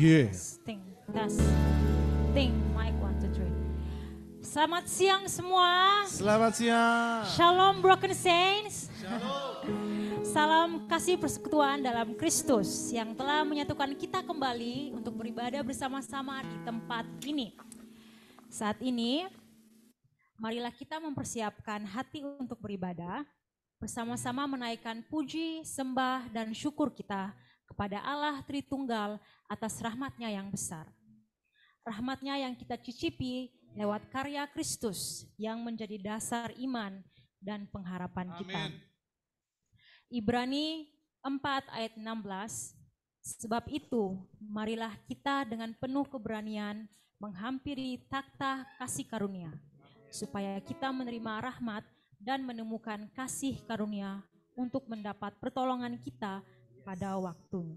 Yeah. Testing, mic 1, 2, 3. Selamat siang semua. Selamat siang. Shalom broken saints. Shalom. Salam kasih persekutuan dalam Kristus yang telah menyatukan kita kembali untuk beribadah bersama-sama di tempat ini. Saat ini, marilah kita mempersiapkan hati untuk beribadah, bersama-sama menaikkan puji, sembah, dan syukur kita kepada Allah Tritunggal atas rahmat-Nya yang besar. Rahmat-Nya yang kita cicipi lewat karya Kristus yang menjadi dasar iman dan pengharapan kita. Ibrani 4 ayat 16, sebab itu marilah kita dengan penuh keberanian menghampiri takhta kasih karunia, supaya kita menerima rahmat dan menemukan kasih karunia untuk mendapat pertolongan kita pada waktunya.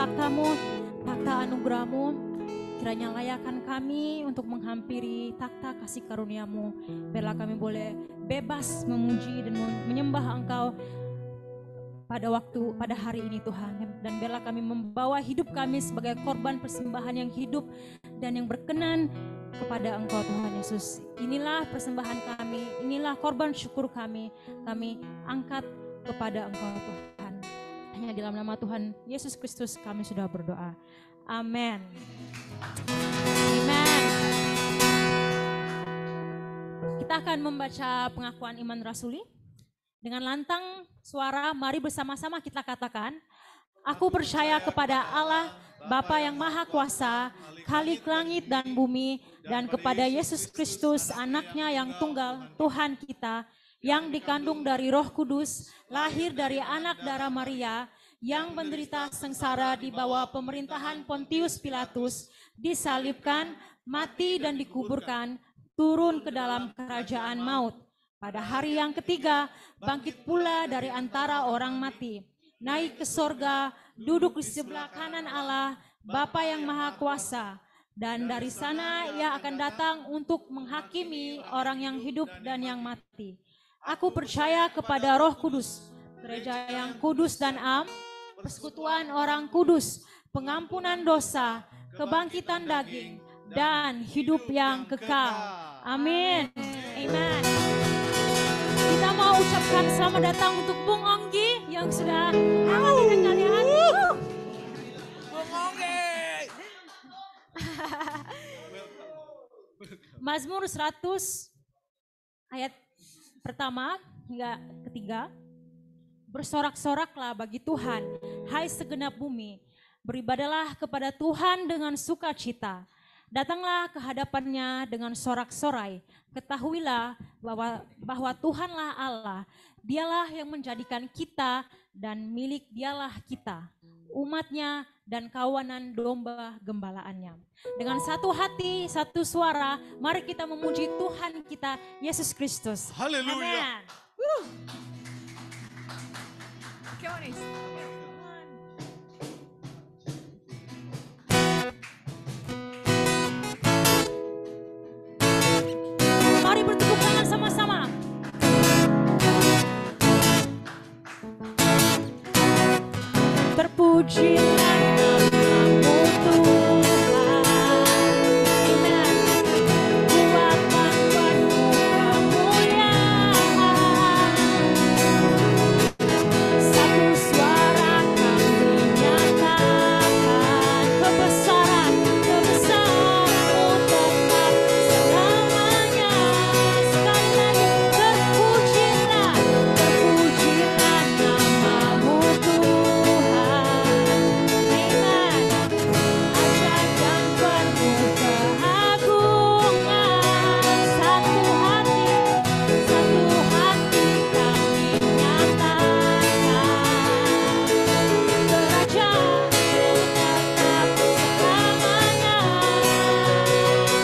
tahta-Mu, tahta anugerah-Mu. Kiranya layakan kami untuk menghampiri takhta kasih karunia-Mu. Biarlah kami boleh bebas memuji dan menyembah Engkau pada hari ini Tuhan. Dan biarlah kami membawa hidup kami sebagai korban persembahan yang hidup dan yang berkenan kepada Engkau Tuhan Yesus. Inilah persembahan kami, inilah korban syukur kami angkat kepada Engkau Tuhan. Hanya di dalam nama Tuhan Yesus Kristus kami sudah berdoa. Amin. Amen. Kita akan membaca pengakuan iman rasuli. Dengan lantang suara, mari bersama-sama kita katakan, aku percaya kepada Allah, Bapa yang Maha Kuasa, Khalik langit dan bumi, dan kepada Yesus Kristus, anaknya yang tunggal, Tuhan kita, yang dikandung dari Roh Kudus, lahir dari anak darah Maria, yang menderita sengsara di bawah pemerintahan Pontius Pilatus, disalibkan, mati dan dikuburkan, turun ke dalam kerajaan maut. Pada hari yang ketiga, bangkit pula dari antara orang mati, naik ke sorga, duduk di sebelah kanan Allah, Bapa yang Maha Kuasa, dan dari sana Ia akan datang untuk menghakimi orang yang hidup dan yang mati. Aku percaya kepada Roh Kudus, gereja yang kudus dan am, persekutuan orang kudus, pengampunan dosa, kebangkitan daging, dan hidup yang kekal. Amin. Amen. Kita mau ucapkan selamat datang untuk Bung Onggi yang sudah hadir dengan kalian. Bung Onggi. Mazmur 100 ayat pertama hingga ketiga. Bersorak-soraklah bagi Tuhan, hai segenap bumi. Beribadalah kepada Tuhan dengan sukacita. Datanglah ke hadapannya dengan sorak-sorai. Ketahuilah bahwa Tuhanlah Allah. Dialah yang menjadikan kita dan milik dialah kita, umatnya dan kawanan domba gembalaannya. Dengan satu hati, satu suara, mari kita memuji Tuhan kita, Yesus Kristus. Haleluya. Mari bertepuk tangan sama-sama. Terpujilah namamu Tuhan. Amen. Kuatkan penuh kemuliaan. Satu suara kami nyatakan kebesaran, kebesaran-Mu tetap selamanya. Sekali lagi, terpujilah, terpujilah namamu Tuhan. Amen. Ajaib dan penuh keagungan. Satu hati kami nyatakan. Kerajaan-Mu tetap selamanya.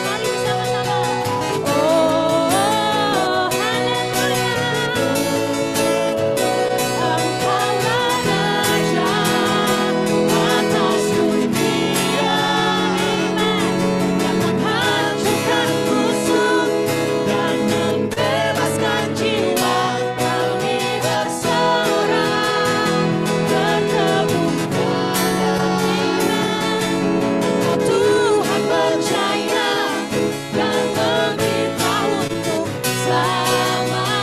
Mari bersama-sama. Oh, haleluya. Engkaulah Raja atas dunia, amen. Yang menghancurkan musuh dan membebaskan jiwa. Kami bersorak bertepuk tangan, amen. Engkau Tuhan percaya dan meminta untuk selamanya.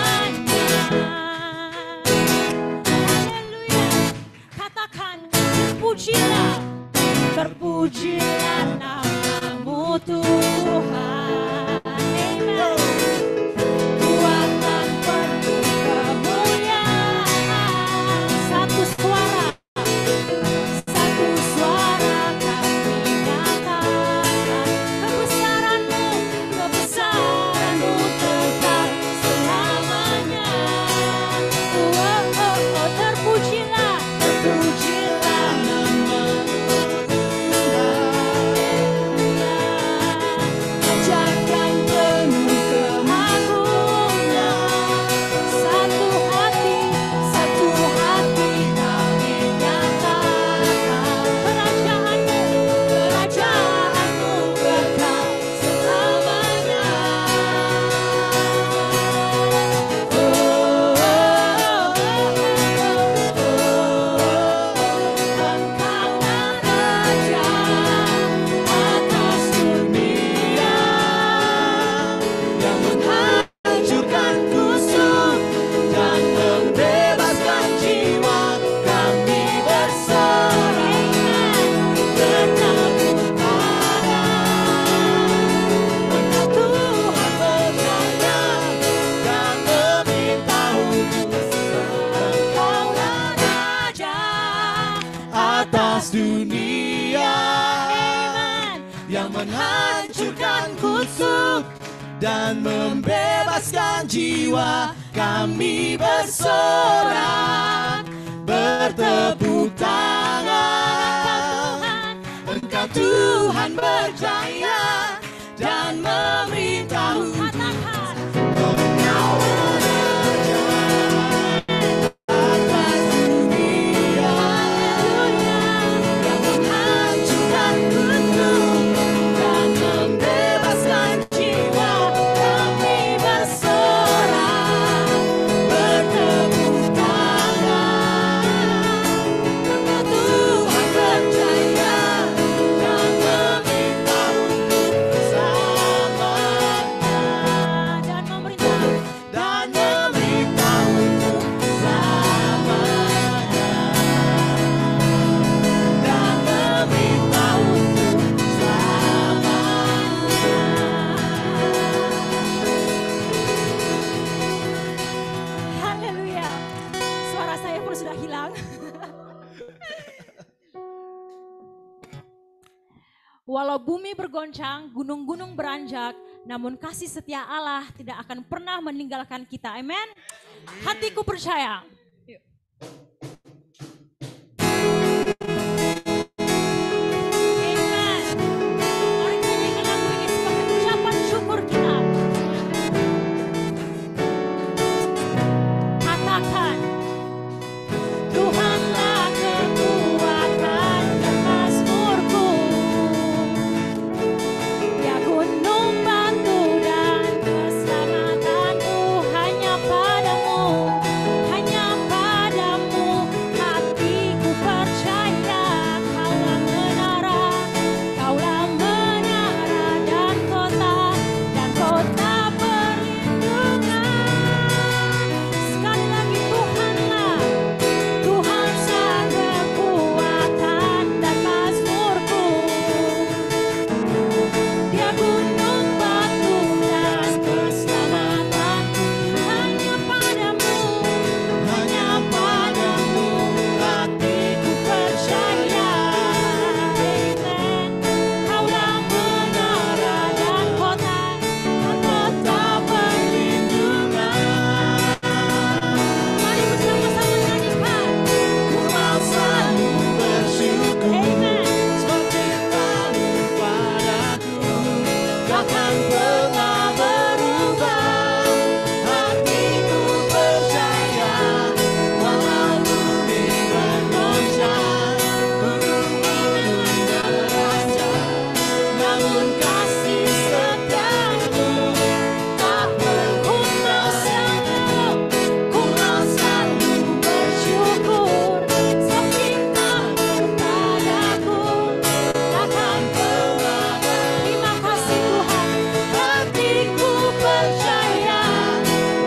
Haleluya. Katakan, terpujilah, terpujilah namamu Tuhan. Amen. Kuatkan penuh kemuliaan. Satu suara kami nyatakan. Kebesaran-Mu, kebesaran-Mu tetap selamanya. Terpujilah, terpujilah namamu Tuhan. Ajaib dan penuh atas dunia yang menghancurkan kutub dan membebaskan jiwa. Kami bersorak, bertepuk tangan. Engkau Tuhan berjaya dan memerintah untuk walau bumi bergoncang, gunung-gunung beranjak, namun kasih setia Allah tidak akan pernah meninggalkan kita. Amin. Hatiku percaya. Amin. Mari kita nyanyikan lagu ini sebagai ucapan syukur kita. Katakan, Tuhanlah kekuatan dan mazmurku. Ya gunung batu dan keselamatanku, hanya padamu hatiku percaya. Kaulah menara dan kota perlindungan. Sekali lagi, Tuhan sang kekuatan dan mazmurku. Dia gunung batu dan keselamatanku, hanya padamu hatiku percaya. Amen. Kaulah menara dan kota perlindungan. Mari bersama-sama nyanyikan. Ku mau selalu bersyukur Amen. sebab cintamu padaku takkan pernah berubah. Hatiku percaya walau bumi bergoncang, gunung-gunung beranjak, namun kasih setiamu tak berhenti. Ku mau selalu bersyukur sebab cintamu padaku takkan pernah. Terima kasih Tuhan. Hatiku percaya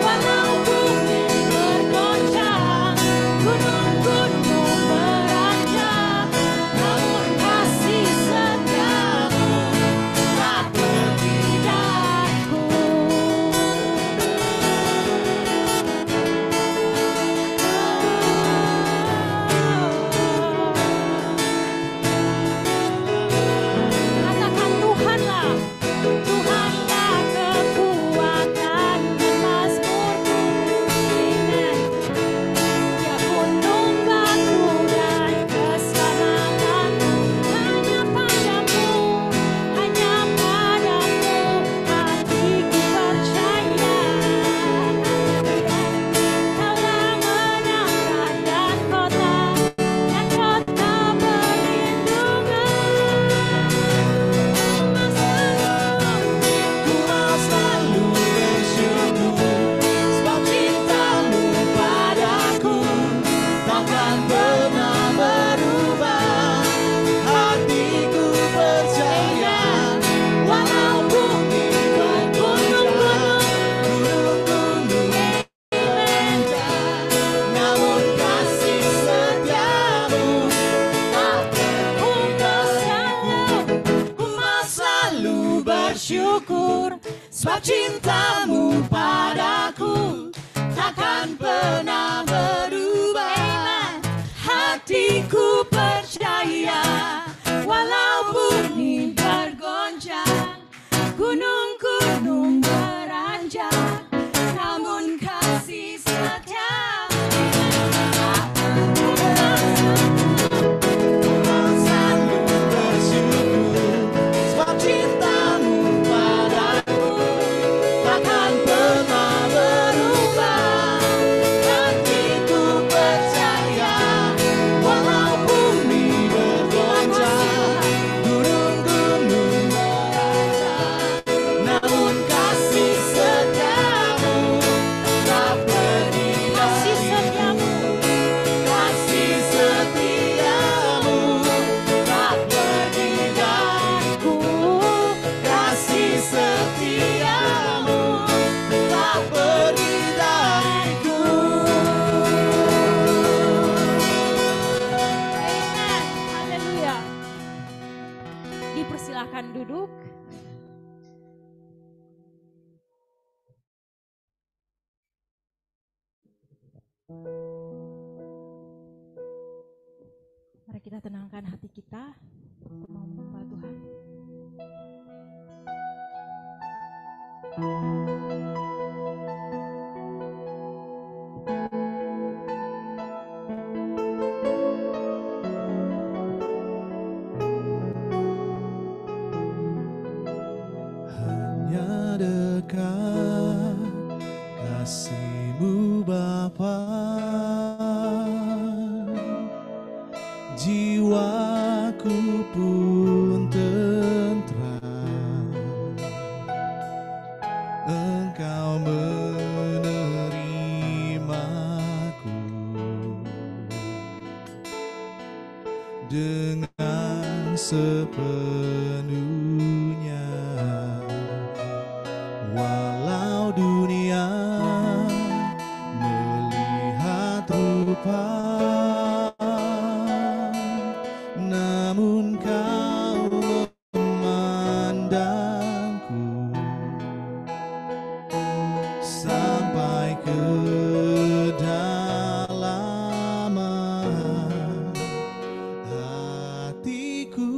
walau bumi bergoncang, gunung-gunung beranjak, namun kasih setiamu tak pergi dariku. Katakan, Tuhanlah kekuatan dan mazmurku. Amen. Ya gunung batu dan keselamatanku, hanya padamu hatiku percaya. Kaulah menara dan kota perlindungan. Ku mau selalu bersyukur sebab cintamu padaku takkan pernah berubah. Hatiku percaya walau bumi bergoncang, gunung-gunung beranjak, namun kasih setiamu tak berhenti. Ku mau selalu bersyukur sebab cintamu padaku takkan pernah berubah. Hatiku percaya Persilahkan duduk. Mari kita tenangkan hati kita, mau menyembah Tuhan. Hanya dekat kasih-Mu Bapa, jiwaku pun tentram. Engkau menerimaku dengan sepenuhnya. Walau dunia melihat rupa, namun Kau memandangku sampai kedalaman hatiku.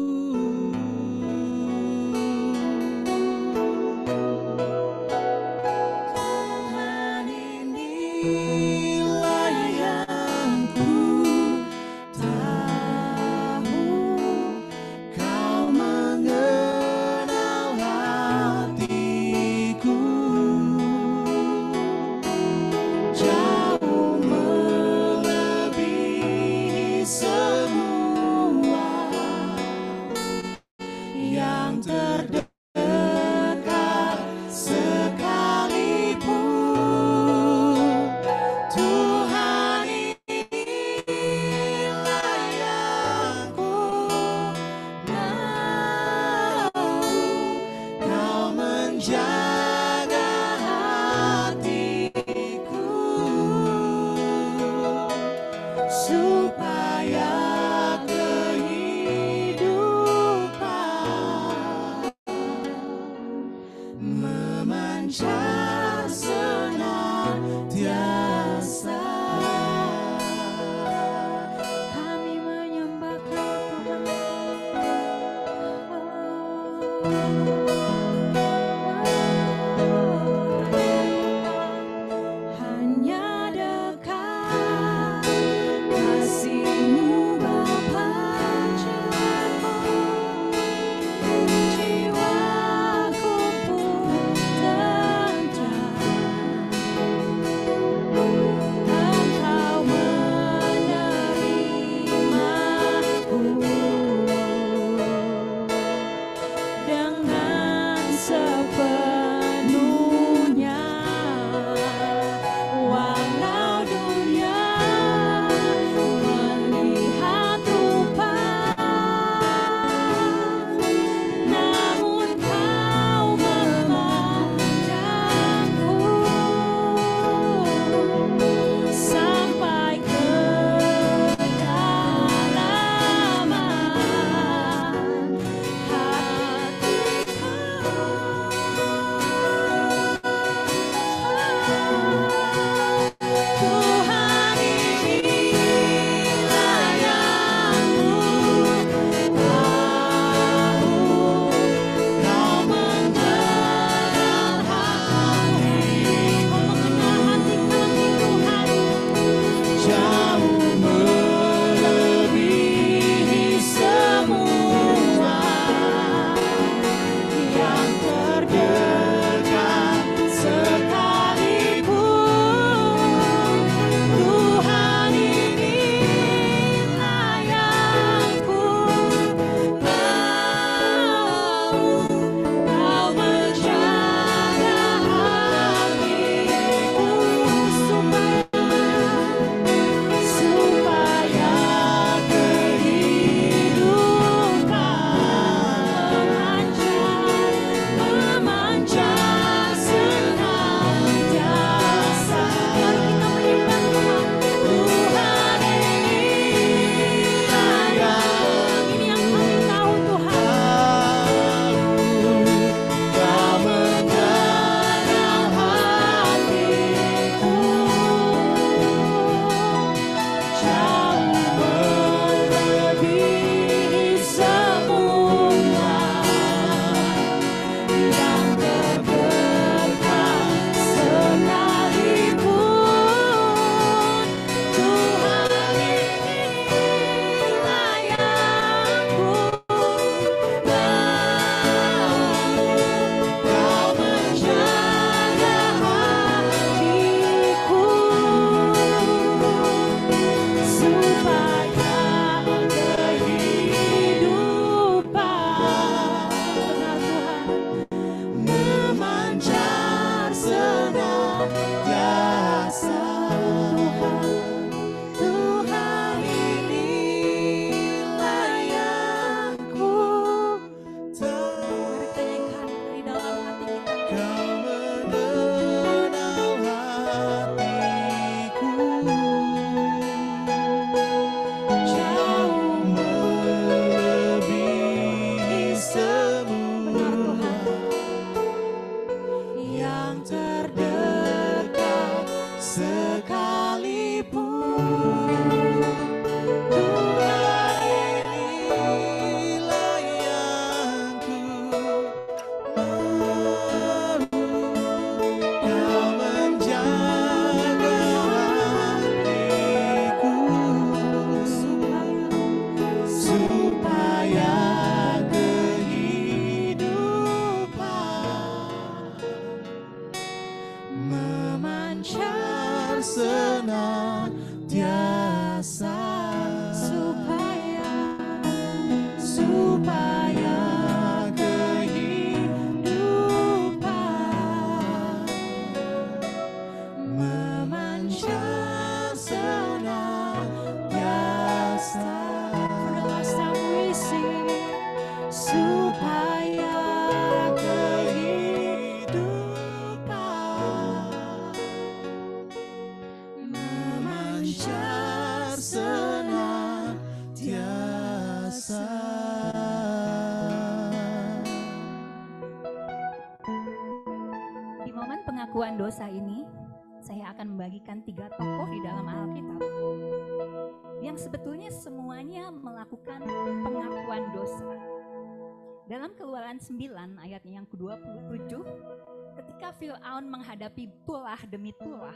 pengakuan dosa ini, saya akan membagikan 3 tokoh di dalam Alkitab yang sebetulnya semuanya melakukan pengakuan dosa. Dalam Keluaran 9 ayatnya yang ke-27, ketika Fir'aun menghadapi tulah demi tulah,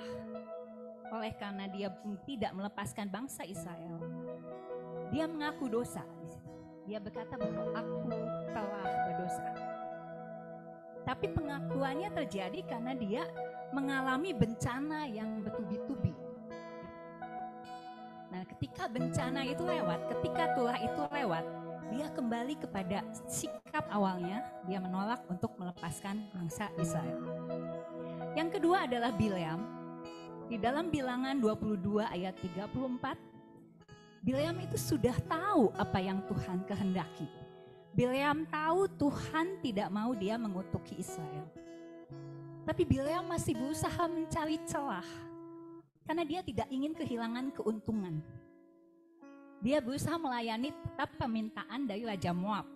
oleh karena dia tidak melepaskan bangsa Israel, dia mengaku dosa. Dia berkata bahwa aku telah berdosa. Tapi pengakuannya terjadi karena dia mengalami bencana yang bertubi-tubi. Nah, ketika bencana itu lewat, ketika tulah itu lewat, dia kembali kepada sikap awalnya, dia menolak untuk melepaskan bangsa Israel. Yang kedua adalah Bileam. Di dalam Bilangan 22 ayat 34, Bileam itu sudah tahu apa yang Tuhan kehendaki. Bileam tahu Tuhan tidak mau dia mengutuki Israel. Tapi Bileam masih berusaha mencari celah, karena dia tidak ingin kehilangan keuntungan. Dia berusaha melayani tetap permintaan dari Raja Moab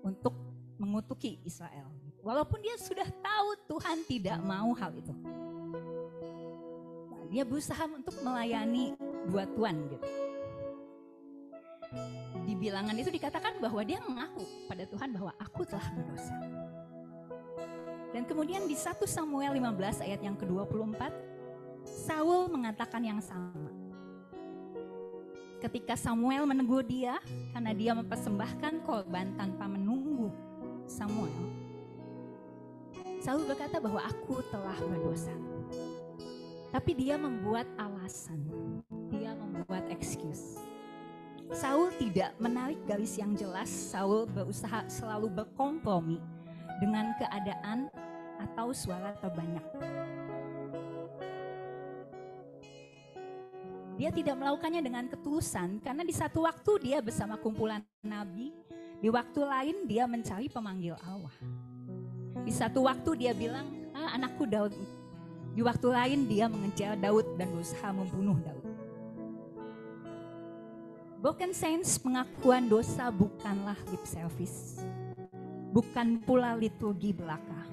untuk mengutuki Israel. Walaupun dia sudah tahu Tuhan tidak mau hal itu. Dia berusaha untuk melayani dua tuan gitu. Di Bilangan itu dikatakan bahwa dia mengaku pada Tuhan bahwa aku telah berdosa. Dan kemudian di 1 Samuel 15 ayat yang ke-24, Saul mengatakan yang sama. Ketika Samuel menegur dia karena dia mempersembahkan korban tanpa menunggu Samuel, Saul berkata bahwa aku telah berdosa. Tapi dia membuat alasan, dia membuat excuse. Saul tidak menarik garis yang jelas. Saul berusaha selalu berkompromi dengan keadaan atau suara terbanyak. Dia tidak melakukannya dengan ketulusan, karena di satu waktu dia bersama kumpulan nabi, di waktu lain dia mencari pemanggil Allah. Di satu waktu dia bilang, anakku Daud. Di waktu lain dia mengejar Daud dan berusaha membunuh Daud. Broken Saints, pengakuan dosa bukanlah lip service, bukan pula liturgi belaka.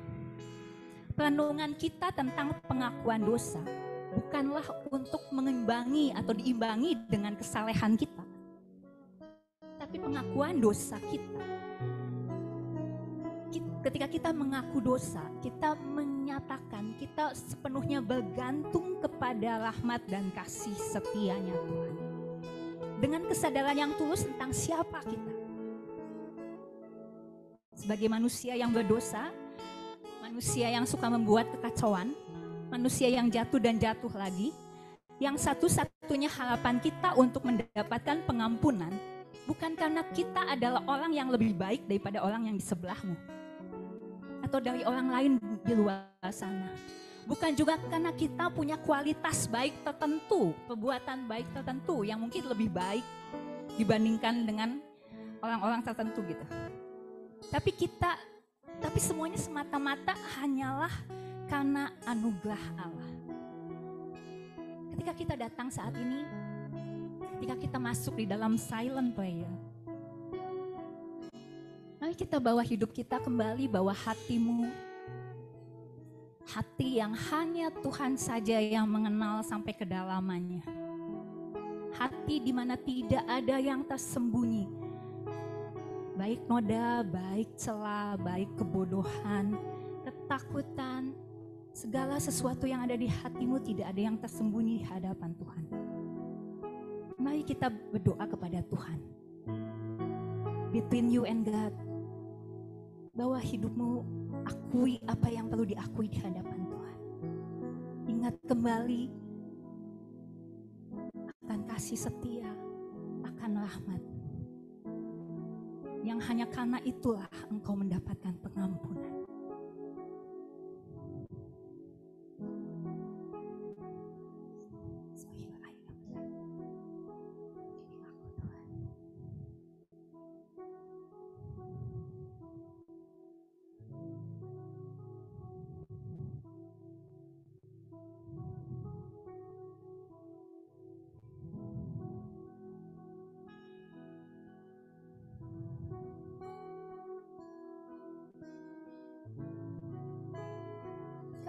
Perenungan kita tentang pengakuan dosa bukanlah untuk mengimbangi atau diimbangi dengan kesalehan kita, tapi pengakuan dosa kita. Ketika kita mengaku dosa, kita menyatakan kita sepenuhnya bergantung kepada rahmat dan kasih setianya Tuhan. Dengan kesadaran yang tulus tentang siapa kita. Sebagai manusia yang berdosa, manusia yang suka membuat kekacauan, manusia yang jatuh dan jatuh lagi, yang satu-satunya harapan kita untuk mendapatkan pengampunan bukan karena kita adalah orang yang lebih baik daripada orang yang di sebelahmu atau dari orang lain di luar sana. Bukan juga karena kita punya kualitas baik tertentu, perbuatan baik tertentu yang mungkin lebih baik dibandingkan dengan orang-orang tertentu gitu. Tapi semuanya semata-mata hanyalah karena anugerah Allah. Ketika kita datang saat ini, ketika kita masuk di dalam silent prayer, mari kita bawa hidup kita kembali, bawa hatimu, hati yang hanya Tuhan saja yang mengenal sampai kedalamannya. Hati di mana tidak ada yang tersembunyi. Baik noda, baik celah, baik kebodohan, ketakutan, segala sesuatu yang ada di hatimu tidak ada yang tersembunyi di hadapan Tuhan. Mari kita berdoa kepada Tuhan. Between you and God. Bahwa hidupmu akui apa yang perlu diakui di hadapan Tuhan. Ingat kembali akan kasih setia, akan rahmat. Yang hanya karena itulah engkau mendapatkan pengampunan.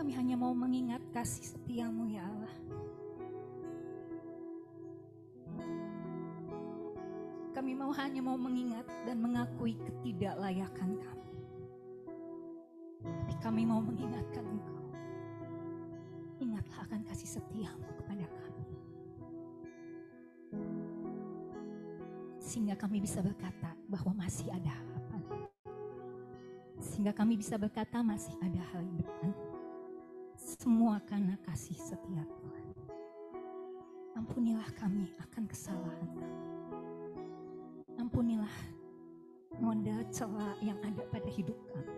Kami hanya mau mengingat kasih setia-Mu ya Allah. Kami hanya mau mengingat dan mengakui ketidaklayakan kami. Tapi kami mau mengingatkan Engkau. Ingatlah akan kasih setia-Mu kepada kami. Sehingga kami bisa berkata bahwa masih ada harapan. Sehingga kami bisa berkata masih ada hari depan. Semua karena kasih setia Tuhan. Ampunilah kami akan kesalahan kami. Ampunilah noda celah yang ada pada hidup kami.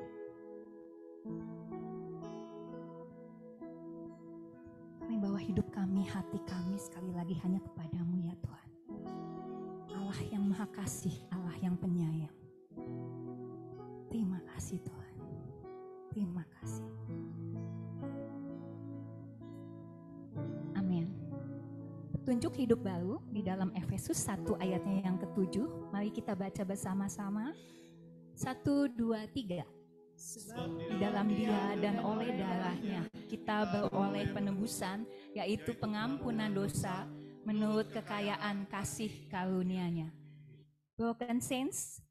Kami bawa hidup kami, hati kami sekali lagi hanya kepadamu ya Tuhan. Allah yang maha kasih, Allah yang penyayang. Terima kasih Tuhan. Terima kasih. Amin. Petunjuk hidup baru di dalam Efesus 1 ayatnya yang ke-7. Mari kita baca bersama-sama. 1, 2, 3. Di dalam Dia dan oleh darahnya kita beroleh penebusan, yaitu pengampunan dosa menurut kekayaan kasih karunia-Nya. Broken saints,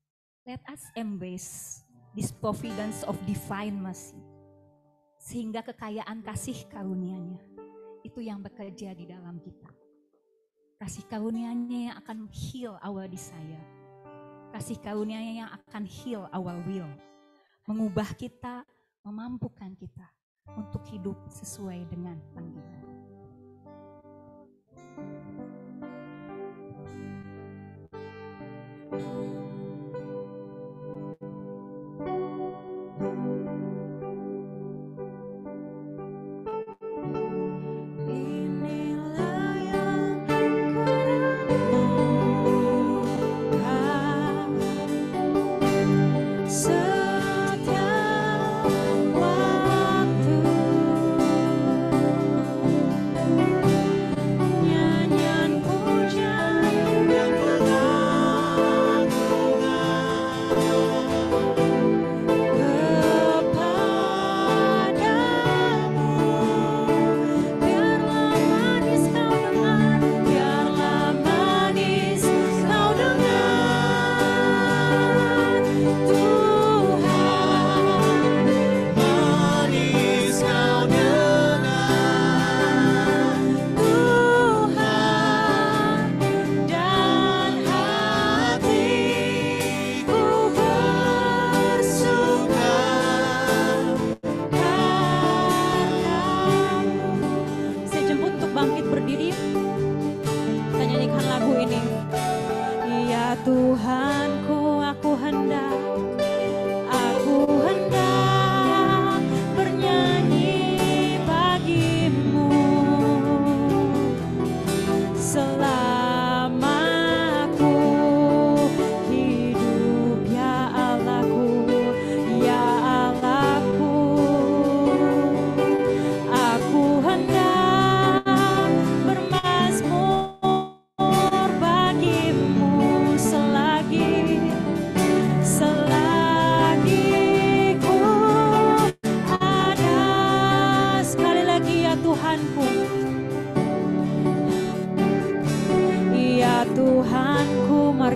let us embrace this providence of divine mercy. Sehingga kekayaan kasih karunia-Nya itu yang bekerja di dalam kita. Kasih karunia-Nya yang akan heal our desire. Kasih karunia-Nya yang akan heal our will. Mengubah kita, memampukan kita untuk hidup sesuai dengan panggilan.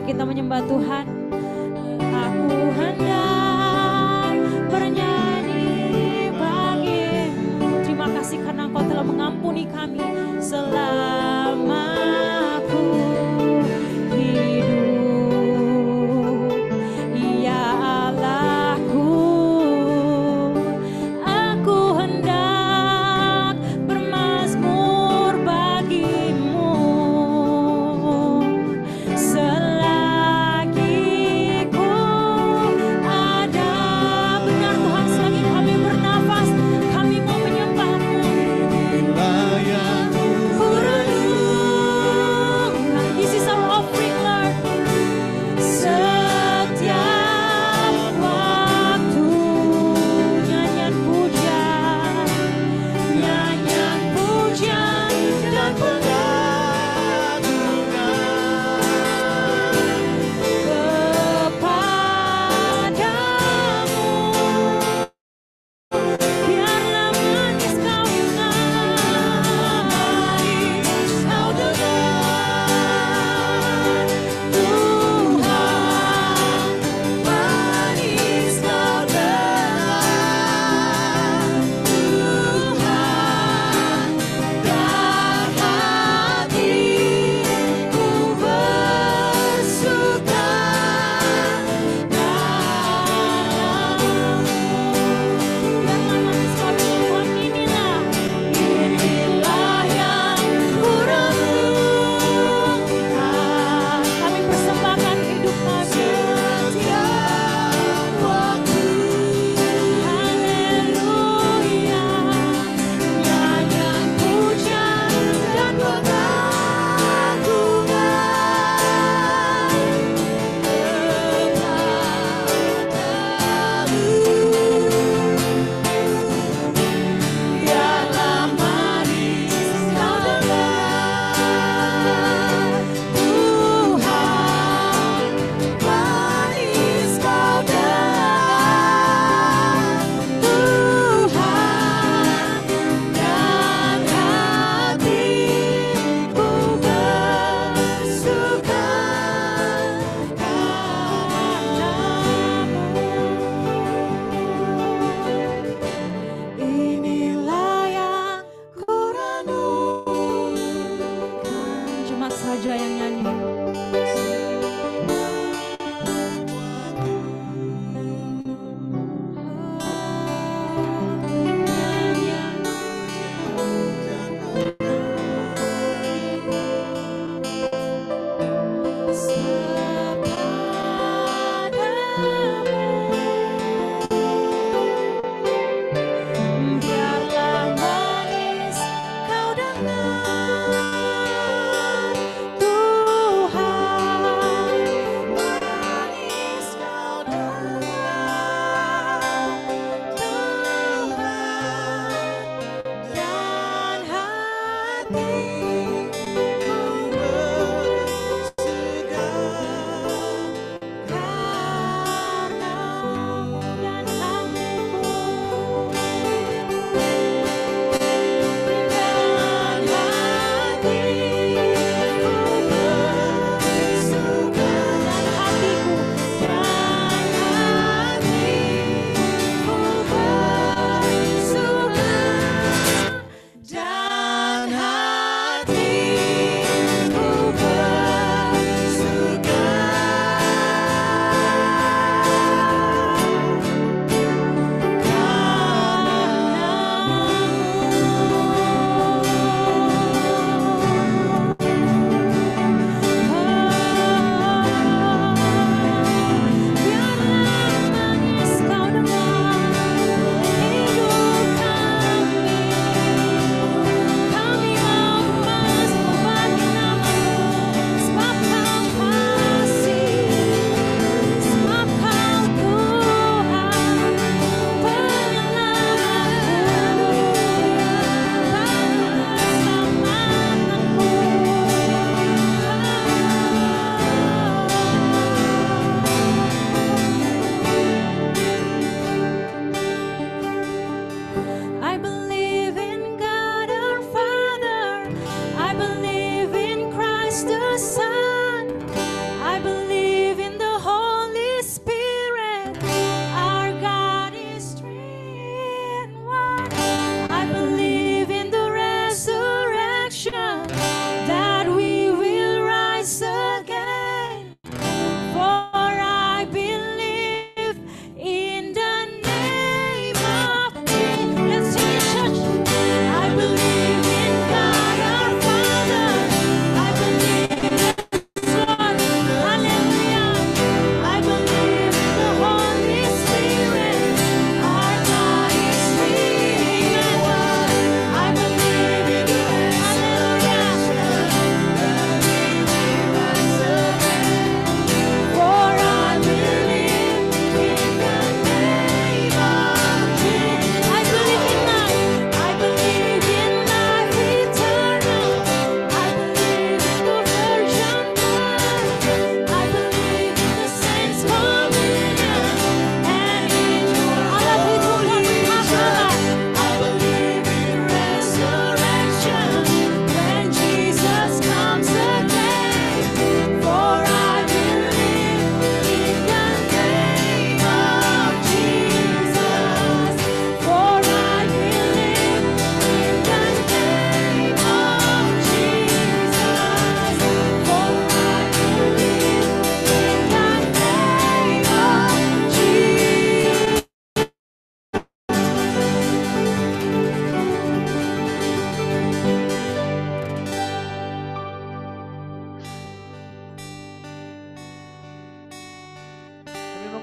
Kita menyembah Tuhan. Aku hendak bernyanyi bagi-Mu. Terima kasih karena Engkau telah mengampuni kami selama aku hidup. Ya Allahku, aku hendak bermazmur bagi-Mu. Selagi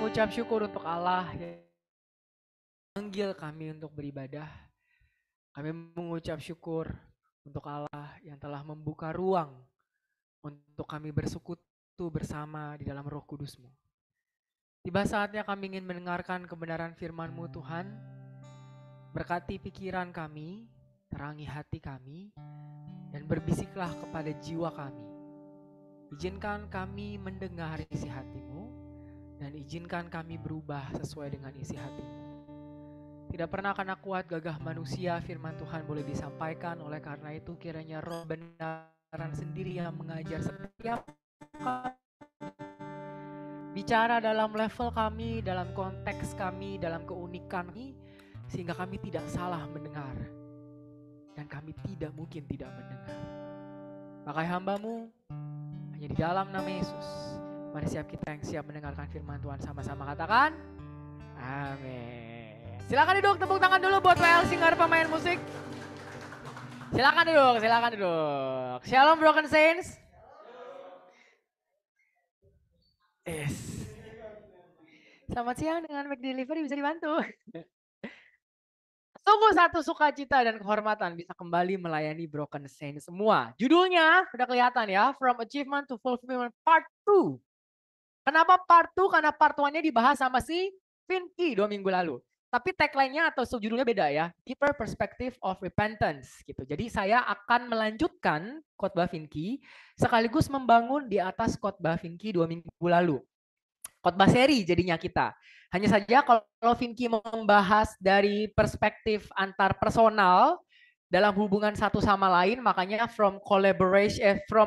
mengucap syukur untuk Allah yang memanggil kami untuk beribadah. Kami mengucap syukur untuk Allah yang telah membuka ruang untuk kami bersekutu bersama di dalam Roh Kudus-Mu. Tiba saatnya kami ingin mendengarkan kebenaran firman-Mu Tuhan. Berkati pikiran kami, terangi hati kami, dan berbisiklah kepada jiwa kami. Izinkan kami mendengar isi hati-Mu, dan izinkan kami berubah sesuai dengan isi hati-Mu. Tidak pernah karena kuat gagah manusia firman Tuhan boleh disampaikan, oleh karena itu kiranya roh benaran sendiri yang mengajar setiap kami. Bicara dalam level kami, dalam konteks kami, dalam keunikan kami, sehingga kami tidak salah mendengar. Dan kami tidak mungkin tidak mendengar. Pakai hamba-Mu, hanya di dalam nama Yesus. Mari siap kita yang siap mendengarkan firman Tuhan sama-sama katakan, amin. Silakan duduk, tepuk tangan dulu buat WL Singer pemain musik. Silakan duduk, silakan duduk. Shalom Broken Saints. Yes. Selamat siang dengan Mac Delivery bisa dibantu. Sungguh satu sukacita dan kehormatan bisa kembali melayani Broken Saints semua. Judulnya udah kelihatan ya, From Achievement to Fulfillment Part 2. Kenapa Part 2? Karena Part 1-nya dibahas sama si Vinky 2 minggu lalu. Tapi tagline-nya atau subjudulnya beda ya, Deeper Perspective of Repentance gitu. Jadi saya akan melanjutkan khotbah Vinky sekaligus membangun di atas khotbah Vinky 2 minggu lalu. Khotbah seri jadinya kita. Hanya saja kalau Vinky membahas dari perspektif antar personal dalam hubungan satu sama lain, makanya from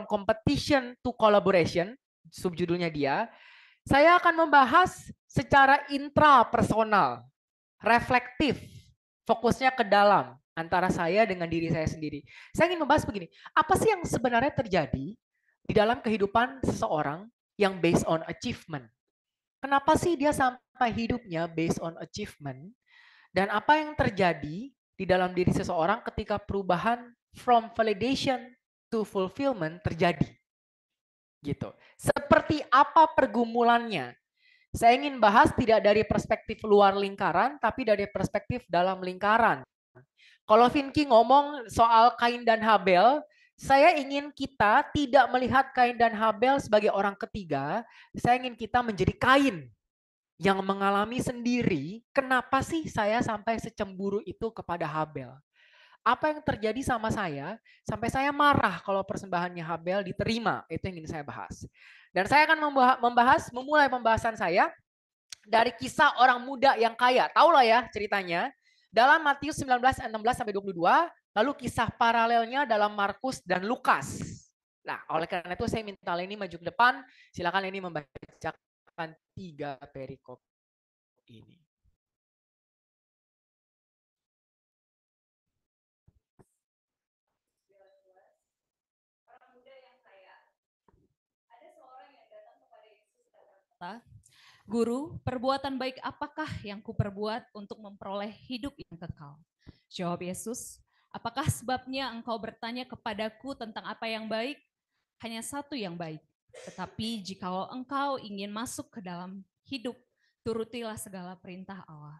competition to collaboration, subjudulnya dia. Saya akan membahas secara intrapersonal, reflektif, fokusnya ke dalam antara saya dengan diri saya sendiri. Saya ingin membahas begini, apa sih yang sebenarnya terjadi di dalam kehidupan seseorang yang based on achievement? Kenapa sih dia sampai hidupnya based on achievement? Dan apa yang terjadi di dalam diri seseorang ketika perubahan from validation to fulfillment terjadi? Gitu. Seperti apa pergumulannya? Saya ingin bahas tidak dari perspektif luar lingkaran, tapi dari perspektif dalam lingkaran. Kalau Vinky ngomong soal Kain dan Habel, saya ingin kita tidak melihat Kain dan Habel sebagai orang ketiga. Saya ingin kita menjadi Kain yang mengalami sendiri, kenapa sih saya sampai secemburu itu kepada Habel? Apa yang terjadi sama saya sampai saya marah kalau persembahannya Habel diterima? Itu yang ingin saya bahas. Dan saya akan memulai pembahasan saya dari kisah orang muda yang kaya. Tahu lah ya ceritanya. Dalam Matius 19 ayat 16 sampai 22, lalu kisah paralelnya dalam Markus dan Lukas. Nah, oleh karena itu saya minta Leni maju ke depan. Silakan Leni membacakan 3 perikop ini. Guru, perbuatan baik apakah yang kuperbuat untuk memperoleh hidup yang kekal? Jawab Yesus, apakah sebabnya engkau bertanya kepadaku tentang apa yang baik? Hanya satu yang baik. Tetapi jikalau engkau ingin masuk ke dalam hidup, turutilah segala perintah Allah.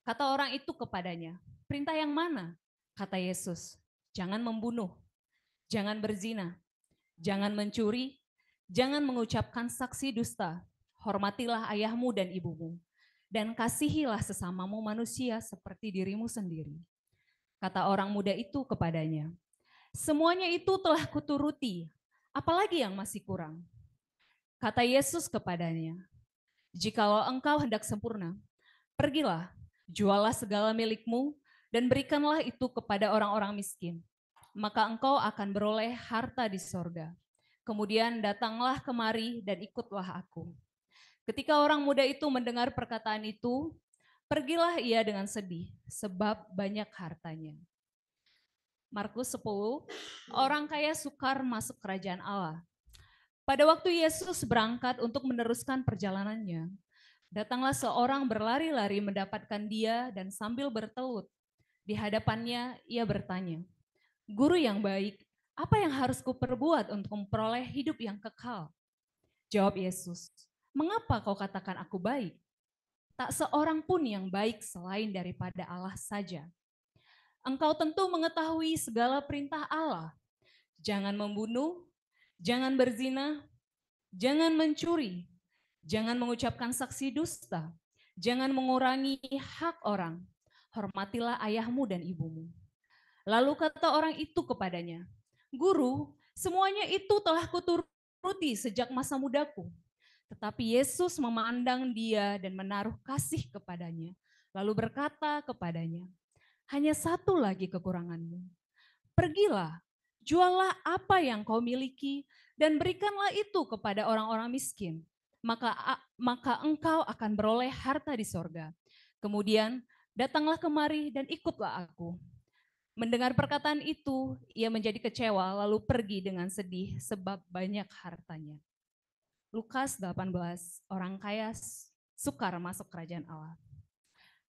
Kata orang itu kepadanya, perintah yang mana? Kata Yesus, jangan membunuh, jangan berzina, jangan mencuri, jangan mengucapkan saksi dusta, hormatilah ayahmu dan ibumu, dan kasihilah sesamamu manusia seperti dirimu sendiri. Kata orang muda itu kepadanya, semuanya itu telah kuturuti, apalagi yang masih kurang? Kata Yesus kepadanya, jikalau engkau hendak sempurna, pergilah, jualah segala milikmu, dan berikanlah itu kepada orang-orang miskin. Maka engkau akan beroleh harta di sorga. Kemudian datanglah kemari dan ikutlah aku. Ketika orang muda itu mendengar perkataan itu, pergilah ia dengan sedih, sebab banyak hartanya. Markus 10, orang kaya sukar masuk kerajaan Allah. Pada waktu Yesus berangkat untuk meneruskan perjalanannya, datanglah seorang berlari-lari mendapatkan dia dan sambil bertelut. Di hadapannya ia bertanya, Guru yang baik, apa yang harus kuperbuat untuk memperoleh hidup yang kekal? Jawab Yesus, mengapa kau katakan aku baik? Tak seorang pun yang baik selain daripada Allah saja. Engkau tentu mengetahui segala perintah Allah. Jangan membunuh, jangan berzina, jangan mencuri, jangan mengucapkan saksi dusta, jangan mengurangi hak orang. Hormatilah ayahmu dan ibumu. Lalu kata orang itu kepadanya, Guru, semuanya itu telah kuturuti sejak masa mudaku. Tetapi Yesus memandang dia dan menaruh kasih kepadanya. Lalu berkata kepadanya, hanya satu lagi kekuranganmu. Pergilah, juallah apa yang kau miliki dan berikanlah itu kepada orang-orang miskin. Maka engkau akan beroleh harta di sorga. Kemudian datanglah kemari dan ikutlah aku. Mendengar perkataan itu, ia menjadi kecewa lalu pergi dengan sedih sebab banyak hartanya. Lukas 18, orang kaya sukar masuk kerajaan Allah.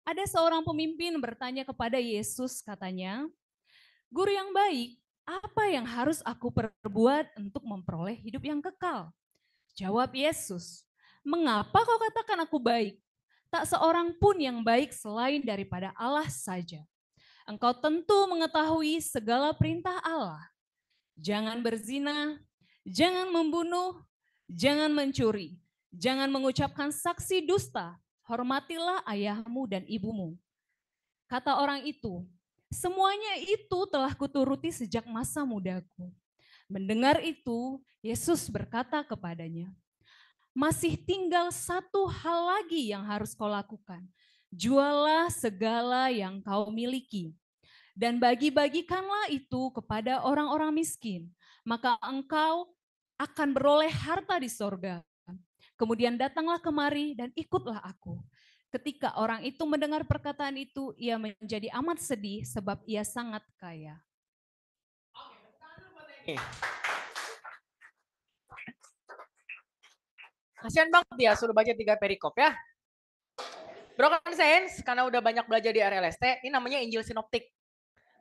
Ada seorang pemimpin bertanya kepada Yesus, katanya, Guru yang baik, apa yang harus aku perbuat untuk memperoleh hidup yang kekal? Jawab Yesus, mengapa kau katakan aku baik? Tak seorang pun yang baik selain daripada Allah saja. Engkau tentu mengetahui segala perintah Allah. Jangan berzina, jangan membunuh, jangan mencuri, jangan mengucapkan saksi dusta, hormatilah ayahmu dan ibumu. Kata orang itu, semuanya itu telah kuturuti sejak masa mudaku. Mendengar itu, Yesus berkata kepadanya, masih tinggal satu hal lagi yang harus kau lakukan. Jualah segala yang kau miliki dan bagi-bagikanlah itu kepada orang-orang miskin. Maka engkau akan beroleh harta di sorga. Kemudian datanglah kemari dan ikutlah aku. Ketika orang itu mendengar perkataan itu, ia menjadi amat sedih sebab ia sangat kaya. Kasian banget dia suruh baca 3 perikop ya. Broken Saints, karena udah banyak belajar di RLST, ini namanya Injil Sinoptik.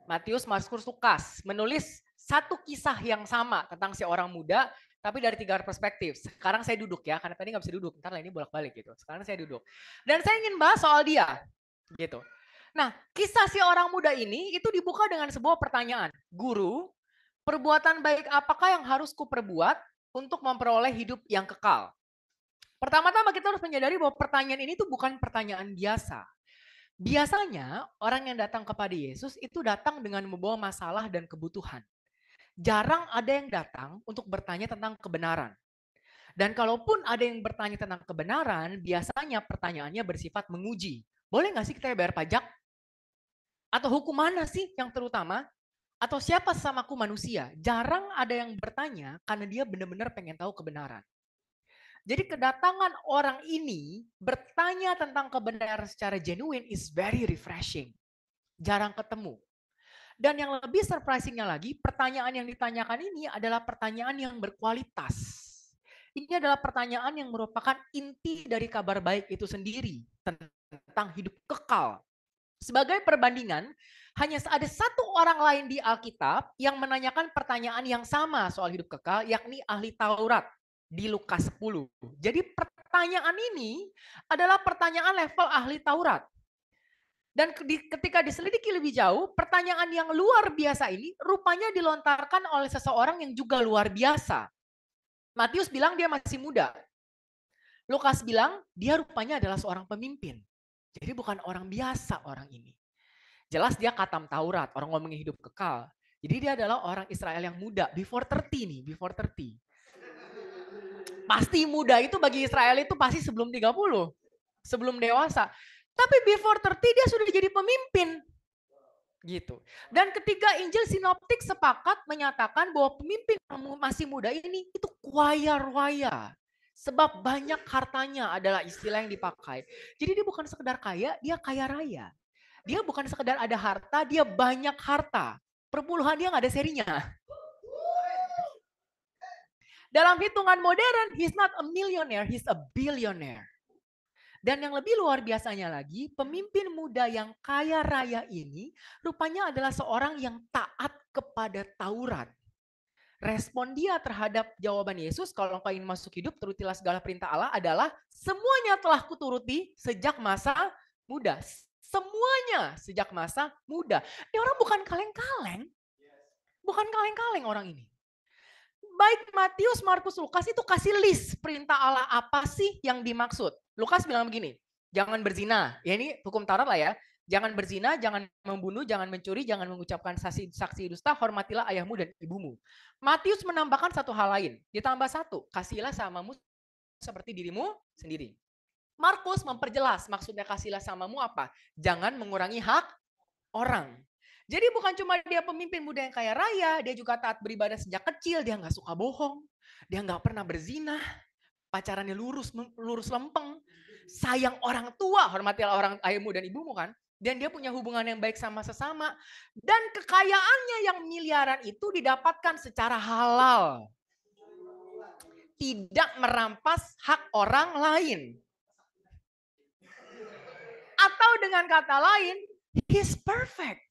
Matius, Markus, Lukas menulis satu kisah yang sama tentang si orang muda, tapi dari 3 perspektif. Sekarang saya duduk ya, karena tadi nggak bisa duduk. Ntar lah ini bolak-balik gitu. Sekarang saya duduk. Dan saya ingin bahas soal dia. Gitu. Nah, kisah si orang muda ini itu dibuka dengan sebuah pertanyaan. Guru, perbuatan baik apakah yang harus kuperbuat untuk memperoleh hidup yang kekal? Pertama-tama kita harus menyadari bahwa pertanyaan ini tuh bukan pertanyaan biasa. Biasanya orang yang datang kepada Yesus itu datang dengan membawa masalah dan kebutuhan. Jarang ada yang datang untuk bertanya tentang kebenaran. Dan kalaupun ada yang bertanya tentang kebenaran, biasanya pertanyaannya bersifat menguji. Boleh nggak sih kita bayar pajak? Atau hukum mana sih yang terutama? Atau siapa sesamaku manusia? Jarang ada yang bertanya karena dia benar-benar pengen tahu kebenaran. Jadi kedatangan orang ini bertanya tentang kebenaran secara genuine is very refreshing. Jarang ketemu. Dan yang lebih surprisingnya lagi, pertanyaan yang ditanyakan ini adalah pertanyaan yang berkualitas. Ini adalah pertanyaan yang merupakan inti dari kabar baik itu sendiri tentang hidup kekal. Sebagai perbandingan, hanya ada satu orang lain di Alkitab yang menanyakan pertanyaan yang sama soal hidup kekal, yakni ahli Taurat di Lukas 10. Jadi pertanyaan ini adalah pertanyaan level ahli Taurat. Dan ketika diselidiki lebih jauh, pertanyaan yang luar biasa ini rupanya dilontarkan oleh seseorang yang juga luar biasa. Matius bilang dia masih muda. Lukas bilang dia rupanya adalah seorang pemimpin. Jadi bukan orang biasa orang ini. Jelas dia khatam Taurat, orang ngomongin hidup kekal. Jadi dia adalah orang Israel yang muda, before 30 nih, before 30. Pasti muda itu bagi Israel itu pasti sebelum 30, sebelum dewasa. Tapi before 30 dia sudah jadi pemimpin. Gitu. Dan ketiga Injil Sinoptik sepakat menyatakan bahwa pemimpin yang masih muda ini itu kaya raya. Sebab banyak hartanya adalah istilah yang dipakai. Jadi dia bukan sekedar kaya, dia kaya raya. Dia bukan sekedar ada harta, dia banyak harta. Perpuluhan dia nggak ada serinya. Dalam hitungan modern, he's not a millionaire, he's a billionaire. Dan yang lebih luar biasanya lagi, pemimpin muda yang kaya raya ini rupanya adalah seorang yang taat kepada Taurat. Respon dia terhadap jawaban Yesus, kalau engkau ingin masuk hidup, turutilah segala perintah Allah, adalah semuanya telah kuturuti sejak masa muda. Semuanya sejak masa muda. Ini orang bukan kaleng-kaleng. Bukan kaleng-kaleng orang ini. Baik Matius, Markus, Lukas itu kasih list perintah Allah apa sih yang dimaksud. Lukas bilang begini, jangan berzina. Ya ini hukum Taurat lah ya. Jangan berzina, jangan membunuh, jangan mencuri, jangan mengucapkan saksi dusta, hormatilah ayahmu dan ibumu. Matius menambahkan satu hal lain. Ditambah satu, kasihlah samamu seperti dirimu sendiri. Markus memperjelas maksudnya kasihlah samamu apa. Jangan mengurangi hak orang. Jadi bukan cuma dia pemimpin muda yang kaya raya, dia juga taat beribadah sejak kecil, dia nggak suka bohong, dia nggak pernah berzina, pacarannya lurus lempeng, sayang orang tua, hormatilah orang ayahmu dan ibumu kan. Dan dia punya hubungan yang baik sama sesama. Dan kekayaannya yang miliaran itu didapatkan secara halal. Tidak merampas hak orang lain. Atau dengan kata lain, he's perfect.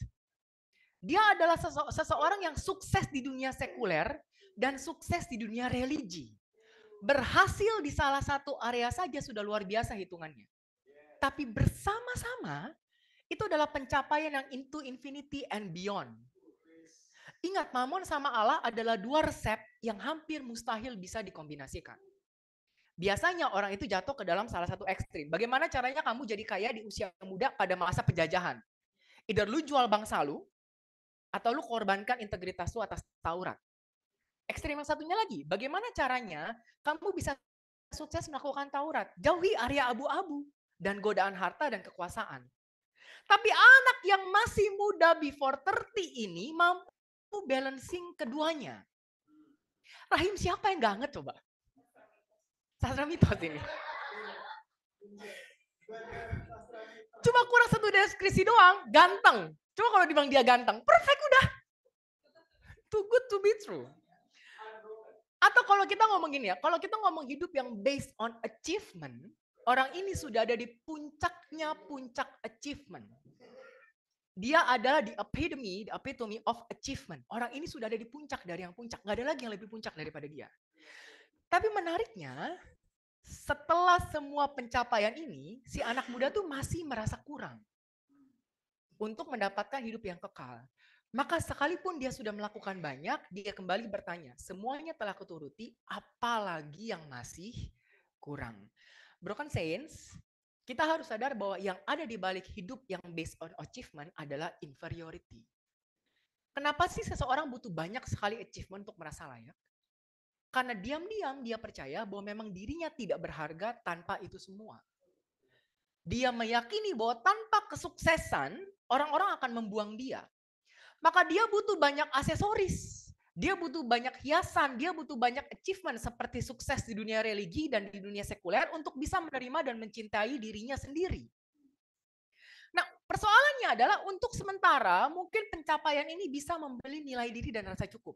Dia adalah seseorang yang sukses di dunia sekuler dan sukses di dunia religi. Berhasil di salah satu area saja sudah luar biasa hitungannya. Tapi bersama-sama, itu adalah pencapaian yang into infinity and beyond. Ingat, Mamon sama Allah adalah dua resep yang hampir mustahil bisa dikombinasikan. Biasanya orang itu jatuh ke dalam salah satu ekstrim. Bagaimana caranya kamu jadi kaya di usia muda pada masa penjajahan? Either lu jual bangsa lu, atau lu korbankan integritas lu atas Taurat. Ekstrim yang satunya lagi, bagaimana caranya kamu bisa sukses melakukan Taurat? Jauhi area abu-abu dan godaan harta dan kekuasaan. Tapi anak yang masih muda before 30 ini mampu balancing keduanya. Rahim siapa yang gak anget coba? Sastra mitos ini. Cuma kurang satu deskripsi doang, ganteng. Cuma kalau dibilang dia ganteng, perfect udah. Too good to be true. Atau kalau kita ngomong gini ya, kalau kita ngomong hidup yang based on achievement, orang ini sudah ada di puncaknya puncak achievement. Dia adalah the epitome of achievement. Orang ini sudah ada di puncak dari yang puncak. Gak ada lagi yang lebih puncak daripada dia. Tapi menariknya, setelah semua pencapaian ini, si anak muda tuh masih merasa kurang untuk mendapatkan hidup yang kekal. Maka sekalipun dia sudah melakukan banyak, dia kembali bertanya, semuanya telah kuturuti, apalagi yang masih kurang. Broken Saints, kita harus sadar bahwa yang ada di balik hidup yang based on achievement adalah inferiority. Kenapa sih seseorang butuh banyak sekali achievement untuk merasa layak? Karena diam-diam dia percaya bahwa memang dirinya tidak berharga tanpa itu semua. Dia meyakini bahwa tanpa kesuksesan, orang-orang akan membuang dia. Maka dia butuh banyak aksesoris. Dia butuh banyak hiasan, dia butuh banyak achievement seperti sukses di dunia religi dan di dunia sekuler untuk bisa menerima dan mencintai dirinya sendiri. Nah, persoalannya adalah untuk sementara mungkin pencapaian ini bisa membeli nilai diri dan rasa cukup.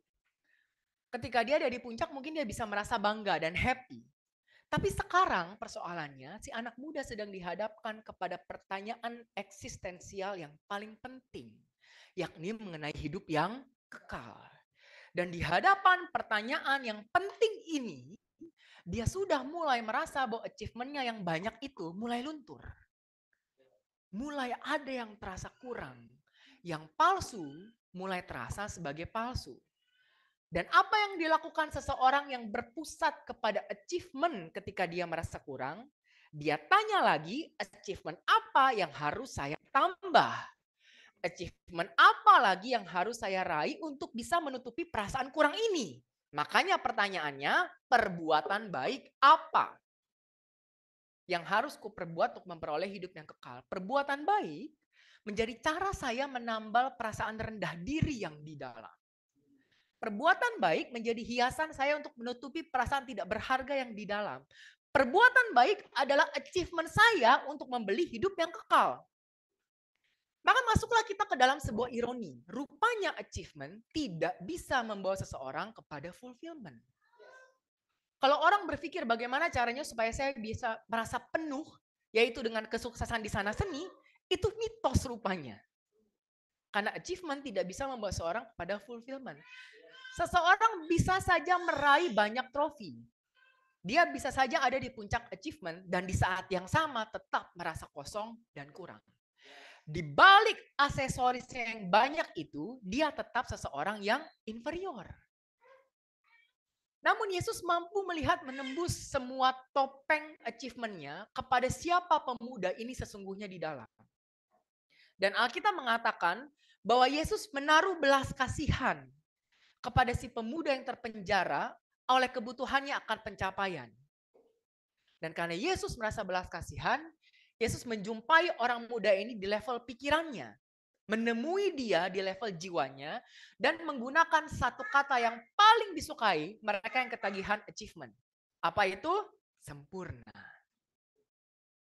Ketika dia ada di puncak mungkin dia bisa merasa bangga dan happy. Tapi sekarang persoalannya si anak muda sedang dihadapkan kepada pertanyaan eksistensial yang paling penting, yakni mengenai hidup yang kekal. Dan di hadapan pertanyaan yang penting ini, dia sudah mulai merasa bahwa achievement-nya yang banyak itu mulai luntur. Mulai ada yang terasa kurang. Yang palsu mulai terasa sebagai palsu. Dan apa yang dilakukan seseorang yang berpusat kepada achievement ketika dia merasa kurang, dia tanya lagi, achievement apa yang harus saya tambah? Achievement apa lagi yang harus saya raih untuk bisa menutupi perasaan kurang ini? Makanya pertanyaannya, perbuatan baik apa yang harus kuperbuat untuk memperoleh hidup yang kekal? Perbuatan baik menjadi cara saya menambal perasaan rendah diri yang di dalam. Perbuatan baik menjadi hiasan saya untuk menutupi perasaan tidak berharga yang di dalam. Perbuatan baik adalah achievement saya untuk membeli hidup yang kekal. Maka masuklah kita ke dalam sebuah ironi. Rupanya achievement tidak bisa membawa seseorang kepada fulfillment. Kalau orang berpikir bagaimana caranya supaya saya bisa merasa penuh, yaitu dengan kesuksesan di sana seni, itu mitos rupanya. Karena achievement tidak bisa membawa seorang kepada fulfillment. Seseorang bisa saja meraih banyak trofi. Dia bisa saja ada di puncak achievement dan di saat yang sama tetap merasa kosong dan kurang. Di balik aksesorisnya yang banyak itu, dia tetap seseorang yang inferior. Namun Yesus mampu melihat menembus semua topeng achievement-nya kepada siapa pemuda ini sesungguhnya di dalam. Dan Alkitab mengatakan bahwa Yesus menaruh belas kasihan kepada si pemuda yang terpenjara oleh kebutuhannya akan pencapaian. Dan karena Yesus merasa belas kasihan, Yesus menjumpai orang muda ini di level pikirannya, menemui dia di level jiwanya, dan menggunakan satu kata yang paling disukai mereka yang ketagihan achievement. Apa itu? Sempurna.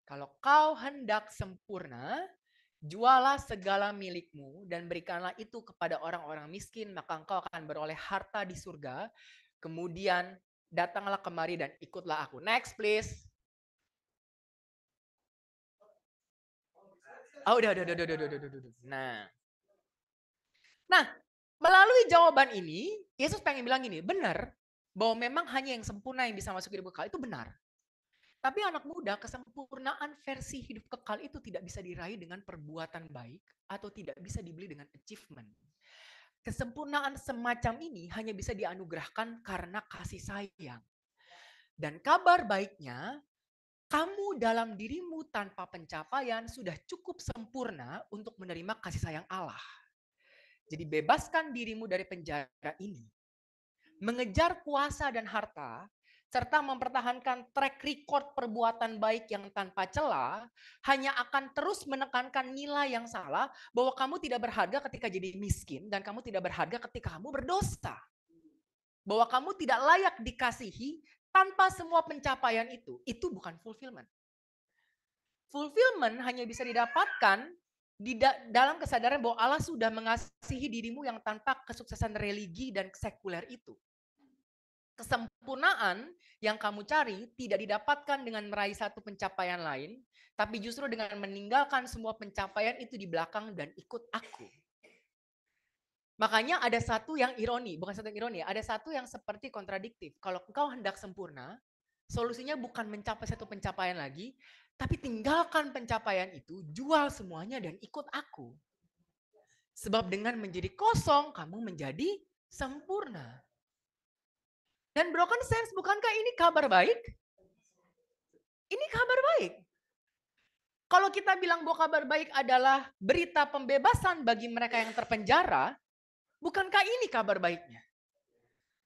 Kalau kau hendak sempurna, jualah segala milikmu dan berikanlah itu kepada orang-orang miskin, maka engkau akan beroleh harta di surga. Kemudian datanglah kemari dan ikutlah aku. Next please. Oh, udah. Nah, melalui jawaban ini, Yesus pengen bilang gini, benar bahwa memang hanya yang sempurna yang bisa masuk hidup kekal, itu benar. Tapi anak muda, kesempurnaan versi hidup kekal itu tidak bisa diraih dengan perbuatan baik atau tidak bisa dibeli dengan achievement. Kesempurnaan semacam ini hanya bisa dianugerahkan karena kasih sayang. Dan kabar baiknya, kamu dalam dirimu tanpa pencapaian sudah cukup sempurna untuk menerima kasih sayang Allah. Jadi bebaskan dirimu dari penjara ini. Mengejar kuasa dan harta, serta mempertahankan track record perbuatan baik yang tanpa celah, hanya akan terus menekankan nilai yang salah bahwa kamu tidak berharga ketika jadi miskin dan kamu tidak berharga ketika kamu berdosa. Bahwa kamu tidak layak dikasihi tanpa semua pencapaian itu bukan fulfillment. Fulfillment hanya bisa didapatkan di dalam kesadaran bahwa Allah sudah mengasihi dirimu yang tanpa kesuksesan religi dan sekuler itu. Kesempurnaan yang kamu cari tidak didapatkan dengan meraih satu pencapaian lain, tapi justru dengan meninggalkan semua pencapaian itu di belakang dan ikut aku. Makanya ada satu yang ironi, bukan satu yang ironi, ada satu yang seperti kontradiktif. Kalau engkau hendak sempurna, solusinya bukan mencapai satu pencapaian lagi, tapi tinggalkan pencapaian itu, jual semuanya dan ikut aku. Sebab dengan menjadi kosong, kamu menjadi sempurna. Dan broken sense, bukankah ini kabar baik? Ini kabar baik. Kalau kita bilang bahwa kabar baik adalah berita pembebasan bagi mereka yang terpenjara, bukankah ini kabar baiknya?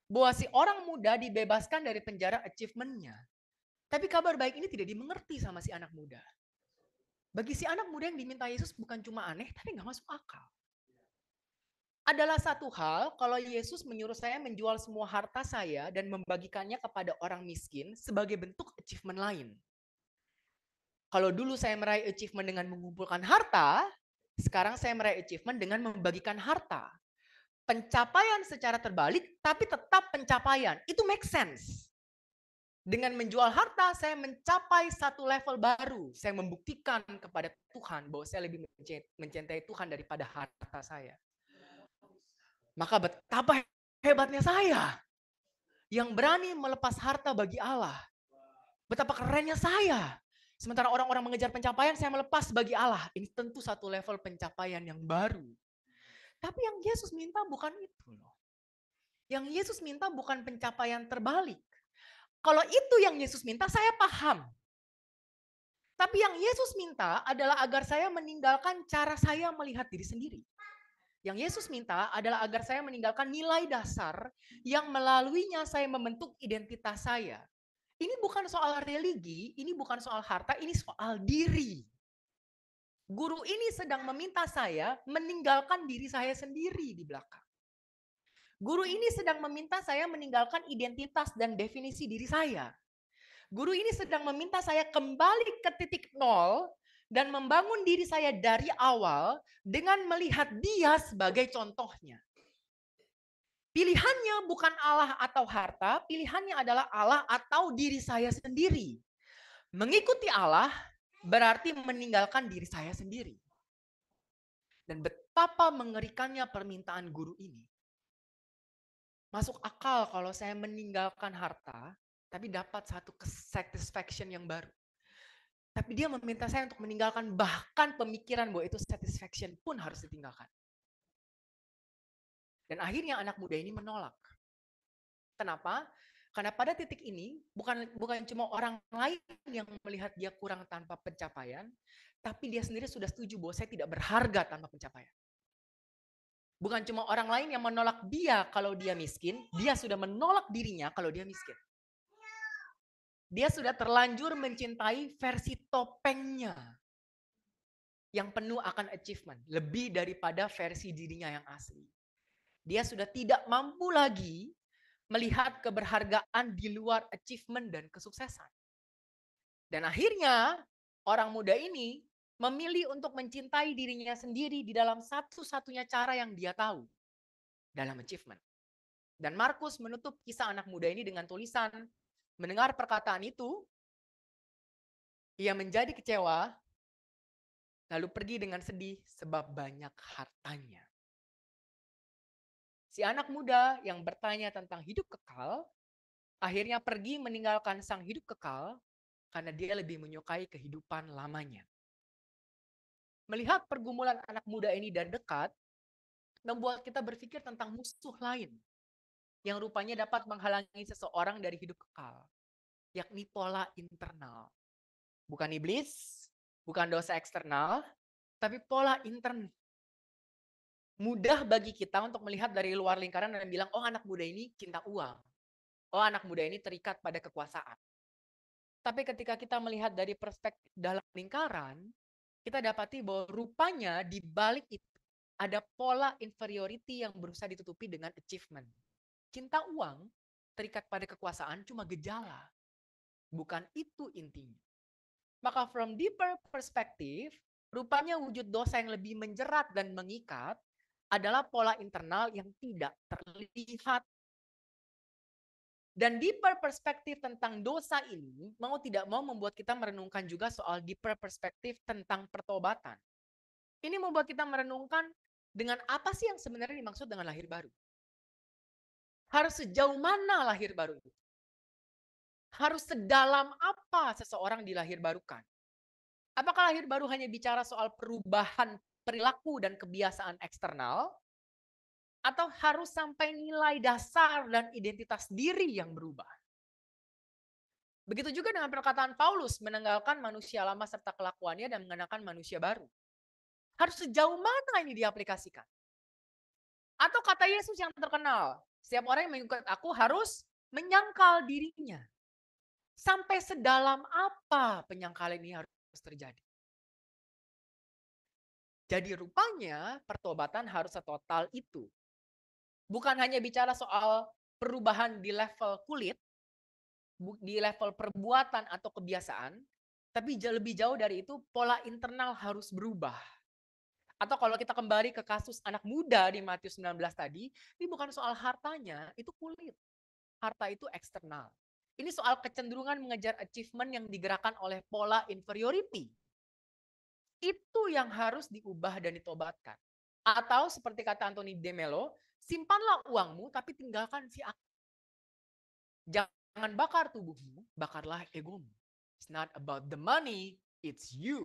Bahwa si orang muda dibebaskan dari penjara achievement-nya. Tapi kabar baik ini tidak dimengerti sama si anak muda. Bagi si anak muda yang diminta Yesus bukan cuma aneh, tapi gak masuk akal. Adalah satu hal kalau Yesus menyuruh saya menjual semua harta saya dan membagikannya kepada orang miskin sebagai bentuk achievement lain. Kalau dulu saya meraih achievement dengan mengumpulkan harta, sekarang saya meraih achievement dengan membagikan harta. Pencapaian secara terbalik, tapi tetap pencapaian. Itu make sense. Dengan menjual harta, saya mencapai satu level baru. Saya membuktikan kepada Tuhan bahwa saya lebih mencintai Tuhan daripada harta saya. Maka betapa hebatnya saya yang berani melepas harta bagi Allah. Betapa kerennya saya. Sementara orang-orang mengejar pencapaian, saya melepas bagi Allah. Ini tentu satu level pencapaian yang baru. Tapi yang Yesus minta bukan itu loh. Yang Yesus minta bukan pencapaian terbalik. Kalau itu yang Yesus minta, saya paham. Tapi yang Yesus minta adalah agar saya meninggalkan cara saya melihat diri sendiri. Yang Yesus minta adalah agar saya meninggalkan nilai dasar yang melaluinya saya membentuk identitas saya. Ini bukan soal religi, ini bukan soal harta, ini soal diri. Guru ini sedang meminta saya meninggalkan diri saya sendiri di belakang. Guru ini sedang meminta saya meninggalkan identitas dan definisi diri saya. Guru ini sedang meminta saya kembali ke titik nol dan membangun diri saya dari awal dengan melihat dia sebagai contohnya. Pilihannya bukan Allah atau harta, pilihannya adalah Allah atau diri saya sendiri. Mengikuti Allah berarti meninggalkan diri saya sendiri. Dan betapa mengerikannya permintaan guru ini. Masuk akal kalau saya meninggalkan harta, tapi dapat satu satisfaction yang baru. Tapi dia meminta saya untuk meninggalkan bahkan pemikiran bahwa itu satisfaction pun harus ditinggalkan. Dan akhirnya anak muda ini menolak. Kenapa? Karena pada titik ini bukan cuma orang lain yang melihat dia kurang tanpa pencapaian, tapi dia sendiri sudah setuju bahwa saya tidak berharga tanpa pencapaian. Bukan cuma orang lain yang menolak dia kalau dia miskin, dia sudah menolak dirinya kalau dia miskin. Dia sudah terlanjur mencintai versi topengnya yang penuh akan achievement, lebih daripada versi dirinya yang asli. Dia sudah tidak mampu lagi melihat keberhargaan di luar achievement dan kesuksesan. Dan akhirnya orang muda ini memilih untuk mencintai dirinya sendiri di dalam satu-satunya cara yang dia tahu, dalam achievement. Dan Markus menutup kisah anak muda ini dengan tulisan, mendengar perkataan itu, ia menjadi kecewa, lalu pergi dengan sedih sebab banyak hartanya. Si anak muda yang bertanya tentang hidup kekal, akhirnya pergi meninggalkan sang hidup kekal karena dia lebih menyukai kehidupan lamanya. Melihat pergumulan anak muda ini dari dekat, membuat kita berpikir tentang musuh lain yang rupanya dapat menghalangi seseorang dari hidup kekal, yakni pola internal. Bukan iblis, bukan dosa eksternal, tapi pola internal. Mudah bagi kita untuk melihat dari luar lingkaran dan bilang, oh anak muda ini cinta uang. Oh anak muda ini terikat pada kekuasaan. Tapi ketika kita melihat dari perspektif dalam lingkaran, kita dapati bahwa rupanya di balik itu ada pola inferiority yang berusaha ditutupi dengan achievement. Cinta uang terikat pada kekuasaan cuma gejala. Bukan itu intinya. Maka from deeper perspective, rupanya wujud dosa yang lebih menjerat dan mengikat adalah pola internal yang tidak terlihat. Dan deeper perspektif tentang dosa ini mau tidak mau membuat kita merenungkan juga soal deeper perspektif tentang pertobatan. Ini membuat kita merenungkan dengan apa sih yang sebenarnya dimaksud dengan lahir baru. Harus sejauh mana lahir baru itu? Harus sedalam apa seseorang dilahir barukan? Apakah lahir baru hanya bicara soal perubahan perilaku dan kebiasaan eksternal? Atau harus sampai nilai dasar dan identitas diri yang berubah? Begitu juga dengan perkataan Paulus meninggalkan manusia lama serta kelakuannya dan mengenakan manusia baru. Harus sejauh mana ini diaplikasikan? Atau kata Yesus yang terkenal, setiap orang yang mengikut aku harus menyangkal dirinya. Sampai sedalam apa penyangkalan ini harus terjadi? Jadi rupanya pertobatan harus setotal itu. Bukan hanya bicara soal perubahan di level kulit, di level perbuatan atau kebiasaan, tapi lebih jauh dari itu pola internal harus berubah. Atau kalau kita kembali ke kasus anak muda di Matius 19 tadi, ini bukan soal hartanya, itu kulit. Harta itu eksternal. Ini soal kecenderungan mengejar achievement yang digerakkan oleh pola inferiority. Itu yang harus diubah dan ditobatkan. Atau seperti kata Anthony de Mello, simpanlah uangmu tapi tinggalkan si aku. Jangan bakar tubuhmu, bakarlah egomu. It's not about the money, it's you.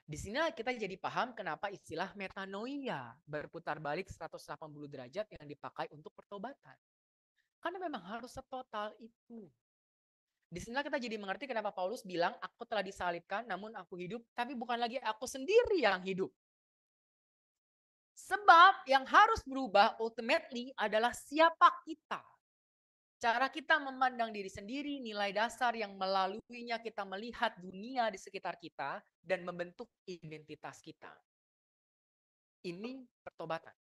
Di sini kita jadi paham kenapa istilah metanoia berputar balik 180 derajat yang dipakai untuk pertobatan. Karena memang harus setotal itu. Di sini kita jadi mengerti kenapa Paulus bilang, aku telah disalibkan namun aku hidup, tapi bukan lagi aku sendiri yang hidup. Sebab yang harus berubah ultimately adalah siapa kita. Cara kita memandang diri sendiri, nilai dasar yang melaluinya kita melihat dunia di sekitar kita dan membentuk identitas kita. Ini pertobatan.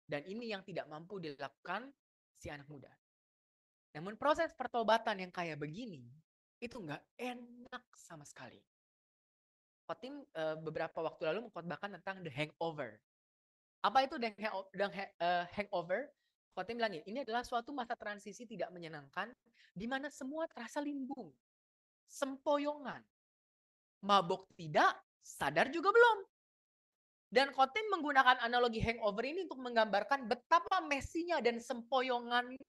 Dan ini yang tidak mampu dilakukan si anak muda. Namun proses pertobatan yang kayak begini, itu nggak enak sama sekali. Khotim beberapa waktu lalu mengkhotbahkan tentang the hangover. Apa itu the hangover? Khotim bilang ini adalah suatu masa transisi tidak menyenangkan di mana semua terasa limbung, sempoyongan, mabok tidak, sadar juga belum. Dan Khotib menggunakan analogi hangover ini untuk menggambarkan betapa messinya dan sempoyongannya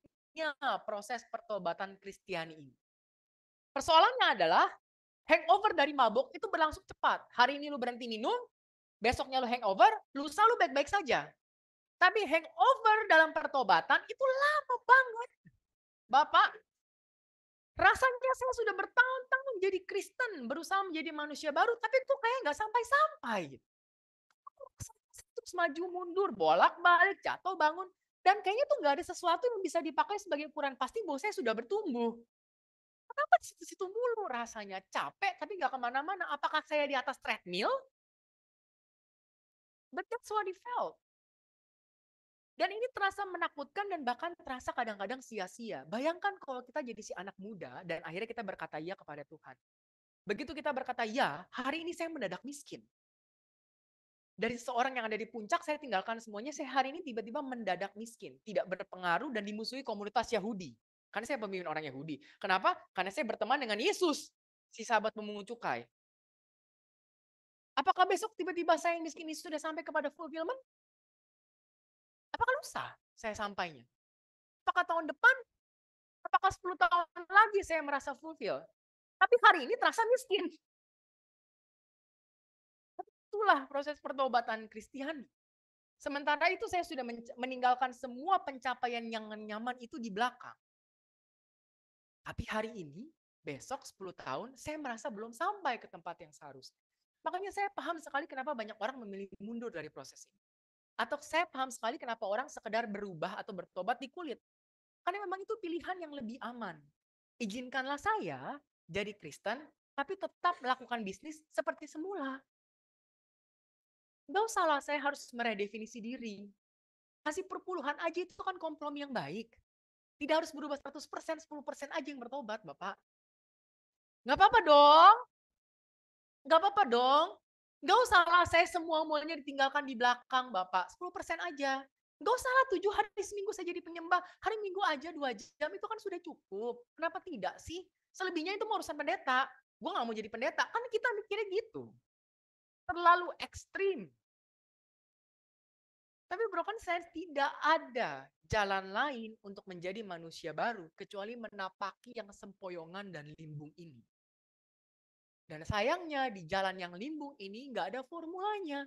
proses pertobatan Kristiani ini. Persoalannya adalah hangover dari mabuk itu berlangsung cepat. Hari ini lu berhenti minum, besoknya lu hangover, lusa lu baik-baik saja. Tapi hangover dalam pertobatan itu lama banget. Bapak, rasanya saya sudah bertahun-tahun jadi Kristen, berusaha menjadi manusia baru, tapi itu kayak nggak sampai-sampai. Terus maju mundur, bolak-balik, jatuh bangun. Dan kayaknya tuh nggak ada sesuatu yang bisa dipakai sebagai ukuran pasti bahwa saya sudah bertumbuh. Kenapa di situ-situ mulu rasanya? Capek tapi nggak kemana-mana. Apakah saya di atas treadmill? But that's what he felt. Dan ini terasa menakutkan dan bahkan terasa kadang-kadang sia-sia. Bayangkan kalau kita jadi si anak muda dan akhirnya kita berkata ya kepada Tuhan. Begitu kita berkata ya, hari ini saya mendadak miskin. Dari seorang yang ada di puncak, saya tinggalkan semuanya, saya hari ini tiba-tiba mendadak miskin. Tidak berpengaruh dan dimusuhi komunitas Yahudi. Karena saya pemimpin orang Yahudi. Kenapa? Karena saya berteman dengan Yesus, si sahabat pemungut cukai. Apakah besok tiba-tiba saya yang miskin ini sudah sampai kepada fulfillment? Apakah lusa saya sampainya? Apakah tahun depan? Apakah 10 tahun lagi saya merasa fulfill? Tapi hari ini terasa miskin. Itulah proses pertobatan Kristiani. Sementara itu saya sudah meninggalkan semua pencapaian yang nyaman itu di belakang. Tapi hari ini, besok 10 tahun, saya merasa belum sampai ke tempat yang seharusnya. Makanya saya paham sekali kenapa banyak orang memilih mundur dari proses ini. Atau saya paham sekali kenapa orang sekedar berubah atau bertobat di kulit. Karena memang itu pilihan yang lebih aman. Izinkanlah saya jadi Kristen, tapi tetap melakukan bisnis seperti semula. Nggak usah lah saya harus meredefinisi diri. Kasih perpuluhan aja itu kan kompromi yang baik. Tidak harus berubah 100%, 10% aja yang bertobat, Bapak. Nggak apa-apa dong. Nggak apa-apa dong. Nggak usah lah saya semua muanya ditinggalkan di belakang, Bapak. 10% aja. Nggak usah lah 7 hari seminggu saya jadi penyembah. Hari Minggu aja 2 jam itu kan sudah cukup. Kenapa tidak sih? Selebihnya itu mau urusan pendeta. Gue nggak mau jadi pendeta. Kan kita mikirnya gitu. Terlalu ekstrim. Tapi broken science tidak ada jalan lain untuk menjadi manusia baru kecuali menapaki yang sempoyongan dan limbung ini. Dan sayangnya di jalan yang limbung ini nggak ada formulanya.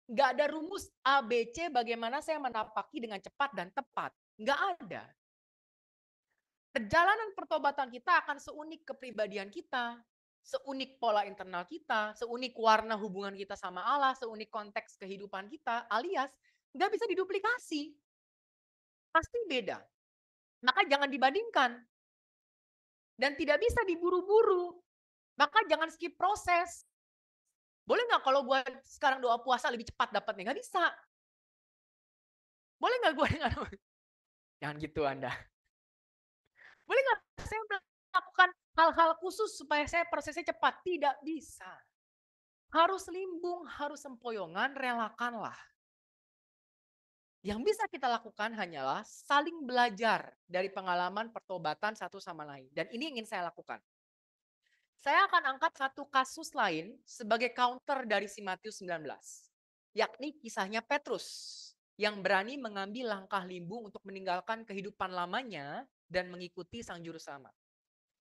Nggak ada rumus A, B, C bagaimana saya menapaki dengan cepat dan tepat. Nggak ada. Perjalanan pertobatan kita akan seunik kepribadian kita, seunik pola internal kita, seunik warna hubungan kita sama Allah, seunik konteks kehidupan kita, alias nggak bisa diduplikasi. Pasti beda. Maka jangan dibandingkan. Dan tidak bisa diburu-buru. Maka jangan skip proses. Boleh nggak kalau gue sekarang doa puasa lebih cepat dapatnya? Nggak bisa. Boleh nggak gue dengan... Jangan gitu Anda. Boleh nggak saya melakukan hal-hal khusus supaya saya prosesnya cepat? Tidak bisa. Harus limbung, harus sempoyongan, relakanlah. Yang bisa kita lakukan hanyalah saling belajar dari pengalaman pertobatan satu sama lain. Dan ini ingin saya lakukan. Saya akan angkat satu kasus lain sebagai counter dari si Matius 19. Yakni kisahnya Petrus yang berani mengambil langkah limbung untuk meninggalkan kehidupan lamanya dan mengikuti Sang Juru Selamat.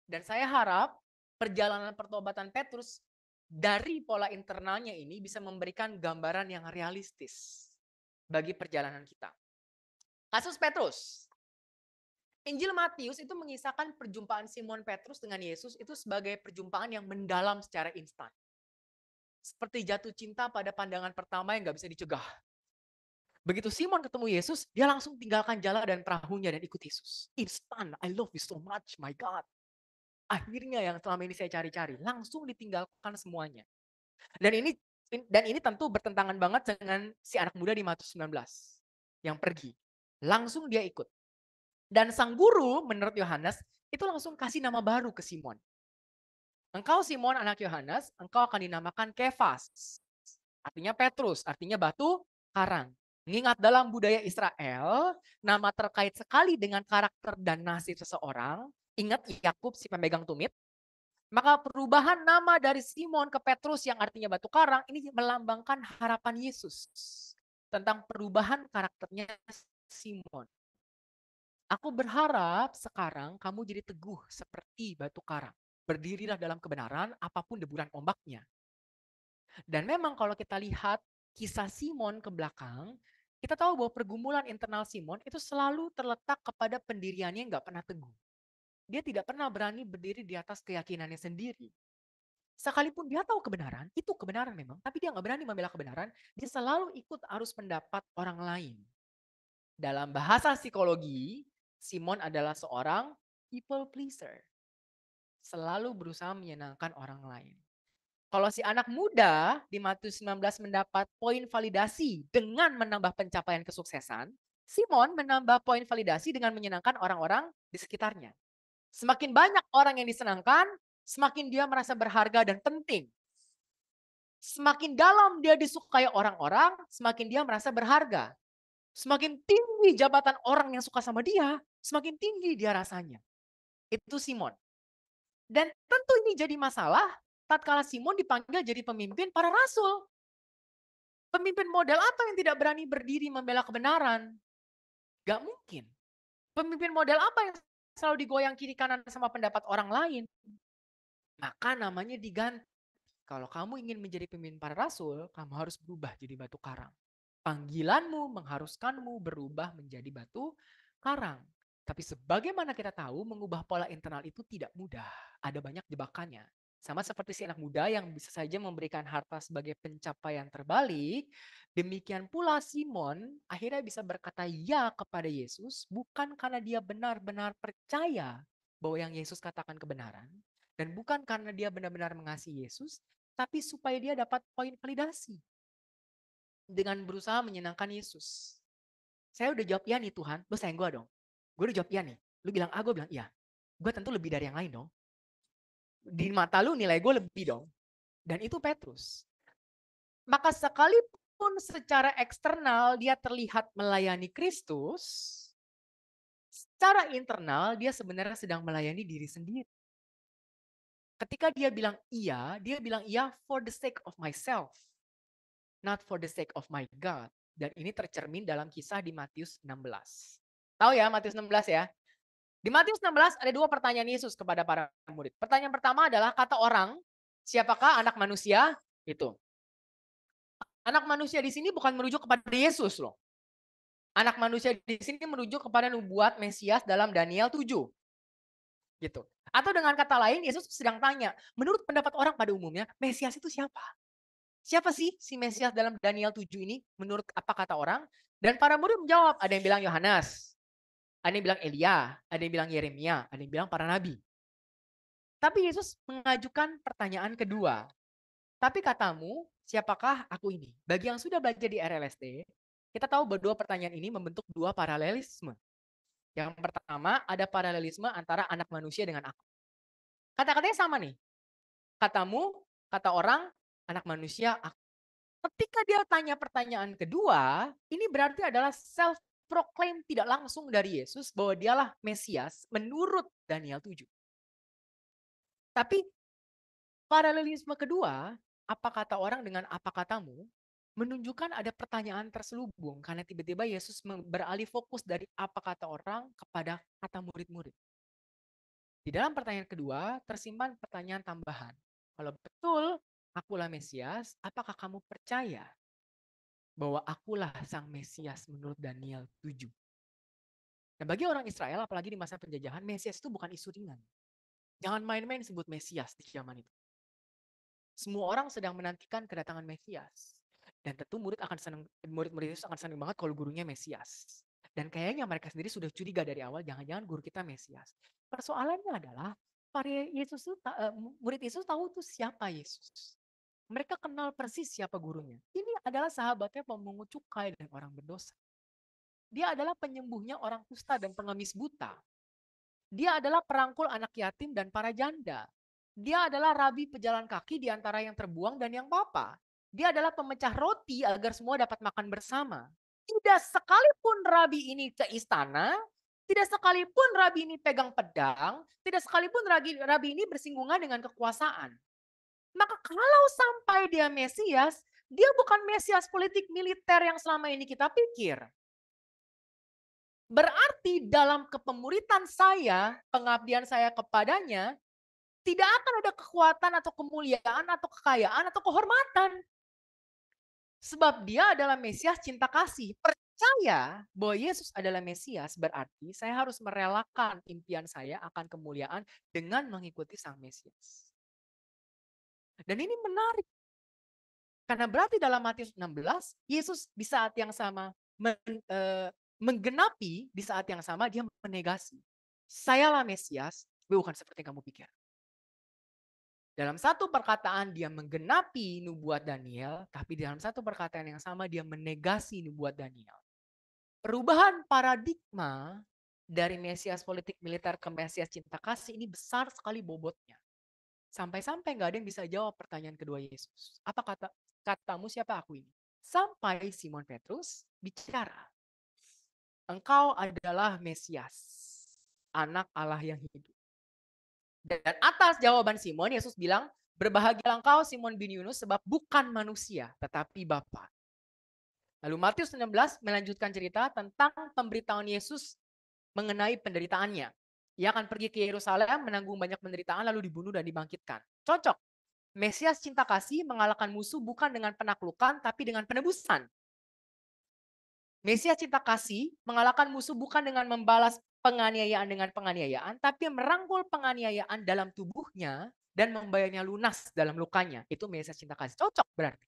Dan saya harap perjalanan pertobatan Petrus dari pola internalnya ini bisa memberikan gambaran yang realistis bagi perjalanan kita. Kasus Petrus. Injil Matius itu mengisahkan perjumpaan Simon Petrus dengan Yesus itu sebagai perjumpaan yang mendalam secara instan. Seperti jatuh cinta pada pandangan pertama yang gak bisa dicegah. Begitu Simon ketemu Yesus, dia langsung tinggalkan jala dan perahunya dan ikut Yesus. Instan, I love you so much, my God. Akhirnya yang selama ini saya cari-cari, langsung ditinggalkan semuanya. Dan ini tentu bertentangan banget dengan si anak muda di Matius 19 yang pergi. Langsung dia ikut. Dan sang guru menurut Yohanes itu langsung kasih nama baru ke Simon. Engkau Simon anak Yohanes, engkau akan dinamakan Kefas. Artinya Petrus, artinya batu karang. Mengingat dalam budaya Israel, nama terkait sekali dengan karakter dan nasib seseorang. Ingat Yakub si pemegang tumit. Maka perubahan nama dari Simon ke Petrus yang artinya batu karang ini melambangkan harapan Yesus tentang perubahan karakternya Simon. Aku berharap sekarang kamu jadi teguh seperti batu karang. Berdirilah dalam kebenaran apapun deburan ombaknya. Dan memang kalau kita lihat kisah Simon ke belakang, kita tahu bahwa pergumulan internal Simon itu selalu terletak kepada pendiriannya yang nggak pernah teguh. Dia tidak pernah berani berdiri di atas keyakinannya sendiri. Sekalipun dia tahu kebenaran, itu kebenaran memang, tapi dia nggak berani membela kebenaran, dia selalu ikut arus pendapat orang lain. Dalam bahasa psikologi, Simon adalah seorang people pleaser. Selalu berusaha menyenangkan orang lain. Kalau si anak muda di Matius 19 mendapat poin validasi dengan menambah pencapaian kesuksesan, Simon menambah poin validasi dengan menyenangkan orang-orang di sekitarnya. Semakin banyak orang yang disenangkan, semakin dia merasa berharga dan penting. Semakin dalam dia disukai orang-orang, semakin dia merasa berharga. Semakin tinggi jabatan orang yang suka sama dia, semakin tinggi dia rasanya. Itu Simon. Dan tentu ini jadi masalah tatkala Simon dipanggil jadi pemimpin para rasul. Pemimpin model apa yang tidak berani berdiri membela kebenaran? Gak mungkin. Pemimpin model apa yang selalu digoyang kiri kanan sama pendapat orang lain? Maka namanya diganti. Kalau kamu ingin menjadi pemimpin para rasul, kamu harus berubah jadi batu karang. Panggilanmu mengharuskanmu berubah menjadi batu karang. Tapi sebagaimana kita tahu, mengubah pola internal itu tidak mudah. Ada banyak jebakannya. Sama seperti si anak muda yang bisa saja memberikan harta sebagai pencapaian terbalik, demikian pula Simon akhirnya bisa berkata ya kepada Yesus, bukan karena dia benar-benar percaya bahwa yang Yesus katakan kebenaran, dan bukan karena dia benar-benar mengasihi Yesus, tapi supaya dia dapat poin validasi dengan berusaha menyenangkan Yesus. Saya udah jawab iya nih Tuhan, lu sayang gue dong. Gue udah jawab iya nih. Lu bilang A, gue bilang iya. Gue tentu lebih dari yang lain dong. Di mata lu nilai gue lebih dong. Dan itu Petrus. Maka sekalipun secara eksternal dia terlihat melayani Kristus, secara internal dia sebenarnya sedang melayani diri sendiri. Ketika dia bilang iya for the sake of myself. Not for the sake of my God. Dan ini tercermin dalam kisah di Matius 16. Tahu ya Matius 16 ya? Di Matius 16 ada 2 pertanyaan Yesus kepada para murid. Pertanyaan pertama adalah kata orang, siapakah anak manusia? Itu. Anak manusia di sini bukan merujuk kepada Yesus loh. Anak manusia di sini merujuk kepada nubuat Mesias dalam Daniel 7. Gitu. Atau dengan kata lain, Yesus sedang tanya, menurut pendapat orang pada umumnya, Mesias itu siapa? Siapa sih si Mesias dalam Daniel 7 ini menurut apa kata orang? Dan para murid menjawab, ada yang bilang Yohanes, ada yang bilang Elia, ada yang bilang Yeremia, ada yang bilang para nabi. Tapi Yesus mengajukan pertanyaan kedua. Tapi katamu, siapakah aku ini? Bagi yang sudah belajar di RLSD, kita tahu bahwa 2 pertanyaan ini membentuk 2 paralelisme. Yang pertama, ada paralelisme antara anak manusia dengan aku. Kata-katanya sama nih. Katamu, kata orang, anak manusia, aku. Ketika dia tanya pertanyaan kedua, ini berarti adalah self-proclaim tidak langsung dari Yesus bahwa dialah Mesias menurut Daniel 7. Tapi paralelisme kedua, apa kata orang dengan apa katamu, menunjukkan ada pertanyaan terselubung karena tiba-tiba Yesus beralih fokus dari apa kata orang kepada kata murid-murid. Di dalam pertanyaan kedua tersimpan pertanyaan tambahan. Kalau betul akulah Mesias, apakah kamu percaya bahwa akulah sang Mesias menurut Daniel 7? Nah, bagi orang Israel, apalagi di masa penjajahan, Mesias itu bukan isu ringan. Jangan main-main sebut Mesias di zaman itu. Semua orang sedang menantikan kedatangan Mesias. Dan tentu murid-murid itu akan senang banget kalau gurunya Mesias. Dan kayaknya mereka sendiri sudah curiga dari awal, jangan-jangan guru kita Mesias. Persoalannya adalah, murid Yesus tahu tuh siapa Yesus. Mereka kenal persis siapa gurunya. Ini adalah sahabatnya pemungut cukai dan orang berdosa. Dia adalah penyembuhnya orang kusta dan pengemis buta. Dia adalah perangkul anak yatim dan para janda. Dia adalah rabi pejalan kaki di antara yang terbuang dan yang papa. Dia adalah pemecah roti agar semua dapat makan bersama. Tidak sekalipun rabi ini ke istana, Tidak sekalipun rabi ini pegang pedang, tidak sekalipun rabi ini bersinggungan dengan kekuasaan. Maka kalau sampai dia Mesias, dia bukan Mesias politik militer yang selama ini kita pikir. Berarti dalam kepemuritan saya, pengabdian saya kepadanya, tidak akan ada kekuatan atau kemuliaan atau kekayaan atau kehormatan. Sebab dia adalah Mesias cinta kasih. Percaya bahwa Yesus adalah Mesias berarti saya harus merelakan impian saya akan kemuliaan dengan mengikuti Sang Mesias. Dan ini menarik. Karena berarti dalam Matius 16, Yesus di saat yang sama menggenapi, di saat yang sama dia menegasi. Sayalah Mesias, bukan seperti yang kamu pikir. Dalam satu perkataan dia menggenapi nubuat Daniel, tapi dalam satu perkataan yang sama dia menegasi nubuat Daniel. Perubahan paradigma dari Mesias politik militer ke Mesias cinta kasih ini besar sekali bobotnya. Sampai-sampai nggak ada yang bisa jawab pertanyaan kedua Yesus. Apa katamu siapa aku ini? Sampai Simon Petrus bicara. Engkau adalah Mesias, anak Allah yang hidup. Dan atas jawaban Simon, Yesus bilang, berbahagialah engkau Simon bin Yunus sebab bukan manusia, tetapi Bapa. Lalu Matius 16 melanjutkan cerita tentang pemberitahuan Yesus mengenai penderitaannya. Ia akan pergi ke Yerusalem, menanggung banyak penderitaan, lalu dibunuh dan dibangkitkan. Cocok. Mesias cinta kasih mengalahkan musuh bukan dengan penaklukan, tapi dengan penebusan. Mesias cinta kasih mengalahkan musuh bukan dengan membalas penganiayaan dengan penganiayaan, tapi merangkul penganiayaan dalam tubuhnya dan membayarnya lunas dalam lukanya. Itu Mesias cinta kasih. Cocok berarti.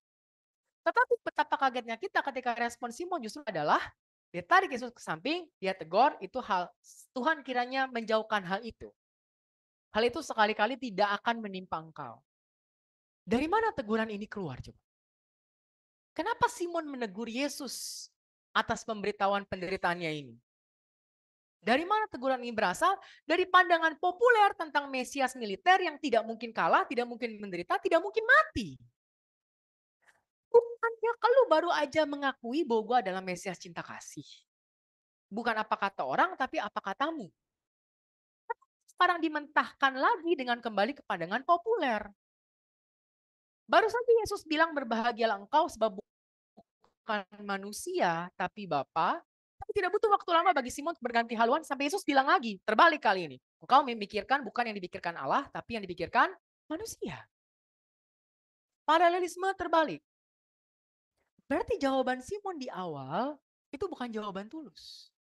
Tetapi betapa kagetnya kita ketika respon Simon justru adalah dia tarik Yesus ke samping, dia tegur, itu hal Tuhan kiranya menjauhkan hal itu. Hal itu sekali-kali tidak akan menimpa engkau. Dari mana teguran ini keluar coba? Kenapa Simon menegur Yesus atas pemberitahuan penderitaannya ini? Dari mana teguran ini berasal? Dari pandangan populer tentang Mesias militer yang tidak mungkin kalah, tidak mungkin menderita, tidak mungkin mati. Bukannya kalau baru aja mengakui bahwa gue adalah Mesias cinta kasih. Bukan apa kata orang, tapi apa katamu. Sekarang dimentahkan lagi dengan kembali ke pandangan populer. Baru saja Yesus bilang berbahagialah engkau sebab bukan manusia, tapi Bapa. Tapi tidak butuh waktu lama bagi Simon berganti haluan sampai Yesus bilang lagi, terbalik kali ini. Engkau memikirkan bukan yang dipikirkan Allah, tapi yang dipikirkan manusia. Paralelisme terbalik. Berarti jawaban Simon di awal itu bukan jawaban tulus.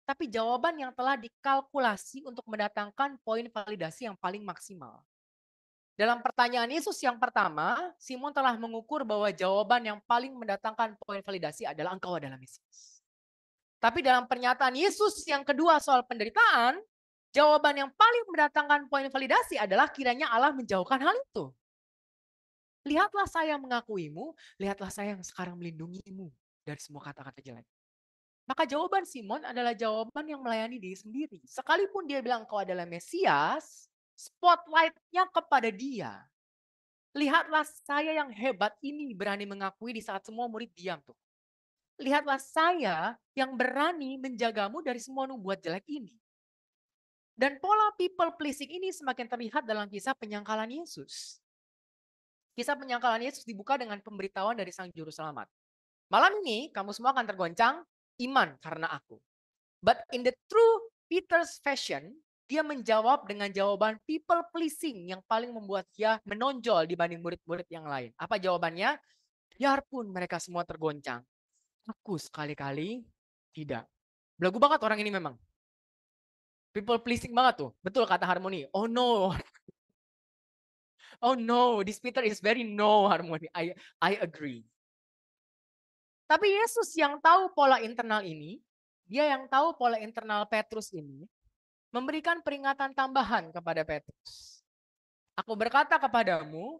Tapi jawaban yang telah dikalkulasi untuk mendatangkan poin validasi yang paling maksimal. Dalam pertanyaan Yesus yang pertama, Simon telah mengukur bahwa jawaban yang paling mendatangkan poin validasi adalah engkau adalah Mesias. Tapi dalam pernyataan Yesus yang kedua soal penderitaan, jawaban yang paling mendatangkan poin validasi adalah kiranya Allah menjauhkan hal itu. Lihatlah saya mengakuimu, lihatlah saya yang sekarang melindungimu dari semua kata-kata jelek. Maka jawaban Simon adalah jawaban yang melayani diri sendiri. Sekalipun dia bilang engkau adalah Mesias, spotlight-nya kepada dia. Lihatlah saya yang hebat ini berani mengakui di saat semua murid diam tuh. Lihatlah saya yang berani menjagamu dari semua nubuat jelek ini. Dan pola people pleasing ini semakin terlihat dalam kisah penyangkalan Yesus. Kisah penyangkalan Yesus dibuka dengan pemberitahuan dari Sang Juru Selamat. Malam ini kamu semua akan tergoncang iman karena aku. But in the true Peter's fashion, dia menjawab dengan jawaban people pleasing yang paling membuat dia menonjol dibanding murid-murid yang lain. Apa jawabannya? Biarpun mereka semua tergoncang, aku sekali-kali tidak. Belagu banget orang ini memang. People pleasing banget tuh. Betul kata Harmoni. Oh no. Oh no, this Peter is very no Harmoni. I agree. Tapi Yesus yang tahu pola internal ini, dia yang tahu pola internal Petrus ini, memberikan peringatan tambahan kepada Petrus. Aku berkata kepadamu,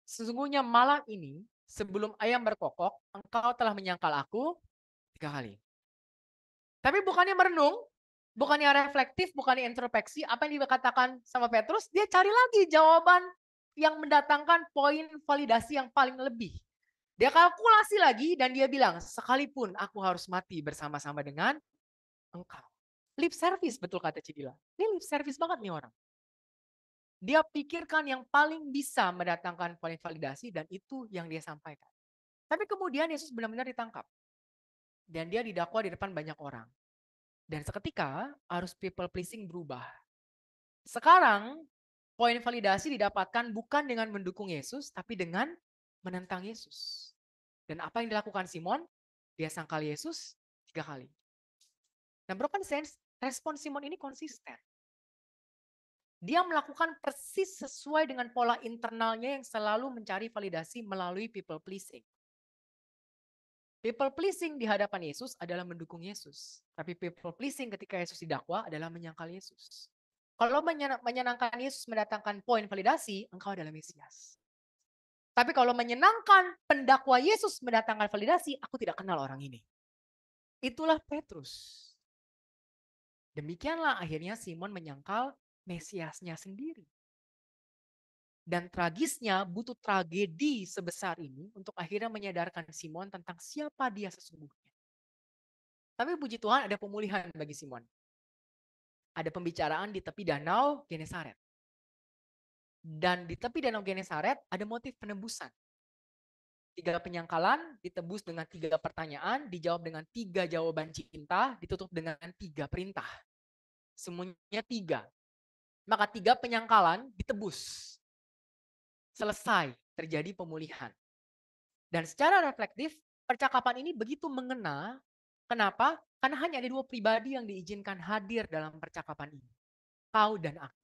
sesungguhnya malam ini, sebelum ayam berkokok, engkau telah menyangkal aku 3 kali. Tapi bukannya merenung, bukannya reflektif, bukannya introspeksi, apa yang dikatakan sama Petrus, dia cari lagi jawaban yang mendatangkan poin validasi yang paling lebih. Dia kalkulasi lagi dan dia bilang, sekalipun aku harus mati bersama-sama dengan engkau. Lip service, betul kata Cidila. Ini lip service banget nih orang. Dia pikirkan yang paling bisa mendatangkan poin validasi dan itu yang dia sampaikan. Tapi kemudian Yesus benar-benar ditangkap. Dan dia didakwa di depan banyak orang. Dan seketika arus people pleasing berubah. Sekarang poin validasi didapatkan bukan dengan mendukung Yesus, tapi dengan menentang Yesus. Dan apa yang dilakukan Simon? Dia sangkal Yesus 3 kali. Dan broken sense, respon Simon ini konsisten. Dia melakukan persis sesuai dengan pola internalnya yang selalu mencari validasi melalui people pleasing. People pleasing di hadapan Yesus adalah mendukung Yesus. Tapi people pleasing ketika Yesus didakwa adalah menyangkal Yesus. Kalau menyenangkan Yesus mendatangkan poin validasi, engkau adalah Mesias. Tapi kalau menyenangkan pendakwa Yesus mendatangkan validasi, aku tidak kenal orang ini. Itulah Petrus. Demikianlah akhirnya Simon menyangkal Mesiasnya sendiri. Dan tragisnya butuh tragedi sebesar ini untuk akhirnya menyadarkan Simon tentang siapa dia sesungguhnya. Tapi puji Tuhan ada pemulihan bagi Simon. Ada pembicaraan di tepi danau Genesaret. Dan di tepi danau Genesaret ada motif penebusan. 3 penyangkalan ditebus dengan 3 pertanyaan, dijawab dengan 3 jawaban cinta, ditutup dengan 3 perintah. Semuanya 3. Maka 3 penyangkalan ditebus. Selesai, terjadi pemulihan. Dan secara reflektif, percakapan ini begitu mengena. Kenapa? Karena hanya ada 2 pribadi yang diizinkan hadir dalam percakapan ini. Kau dan aku.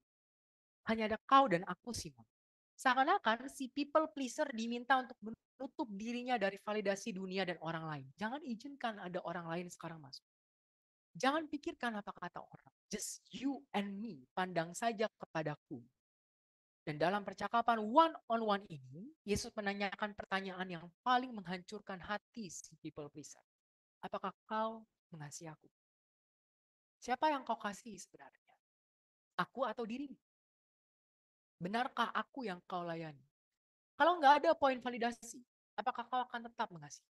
Hanya ada kau dan aku, Simon. Seakan-akan si people pleaser diminta untuk menutup dirinya dari validasi dunia dan orang lain. Jangan izinkan ada orang lain sekarang masuk. Jangan pikirkan apa kata orang. Just you and me. Pandang saja kepadaku. Dan dalam percakapan one-on-one ini, Yesus menanyakan pertanyaan yang paling menghancurkan hati si people pleaser. Apakah kau mengasihi aku? Siapa yang kau kasih sebenarnya? Aku atau dirimu? Benarkah aku yang kau layani? Kalau nggak ada poin validasi, apakah kau akan tetap mengasihi?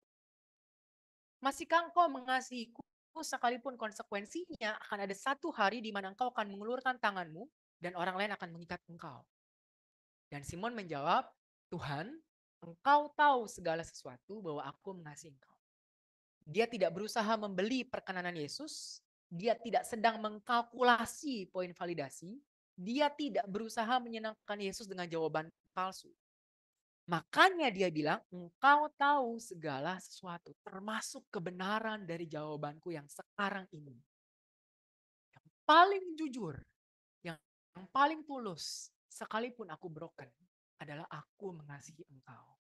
Masihkah engkau mengasihiku sekalipun konsekuensinya akan ada satu hari di mana engkau akan mengulurkan tanganmu dan orang lain akan mengikat engkau? Dan Simon menjawab, Tuhan, engkau tahu segala sesuatu bahwa aku mengasihi engkau. Dia tidak berusaha membeli perkenanan Yesus, dia tidak sedang mengkalkulasi poin validasi, dia tidak berusaha menyenangkan Yesus dengan jawaban palsu. Makanya dia bilang, engkau tahu segala sesuatu, termasuk kebenaran dari jawabanku yang sekarang ini. Yang paling jujur, yang paling tulus, sekalipun aku broken, adalah aku mengasihi engkau.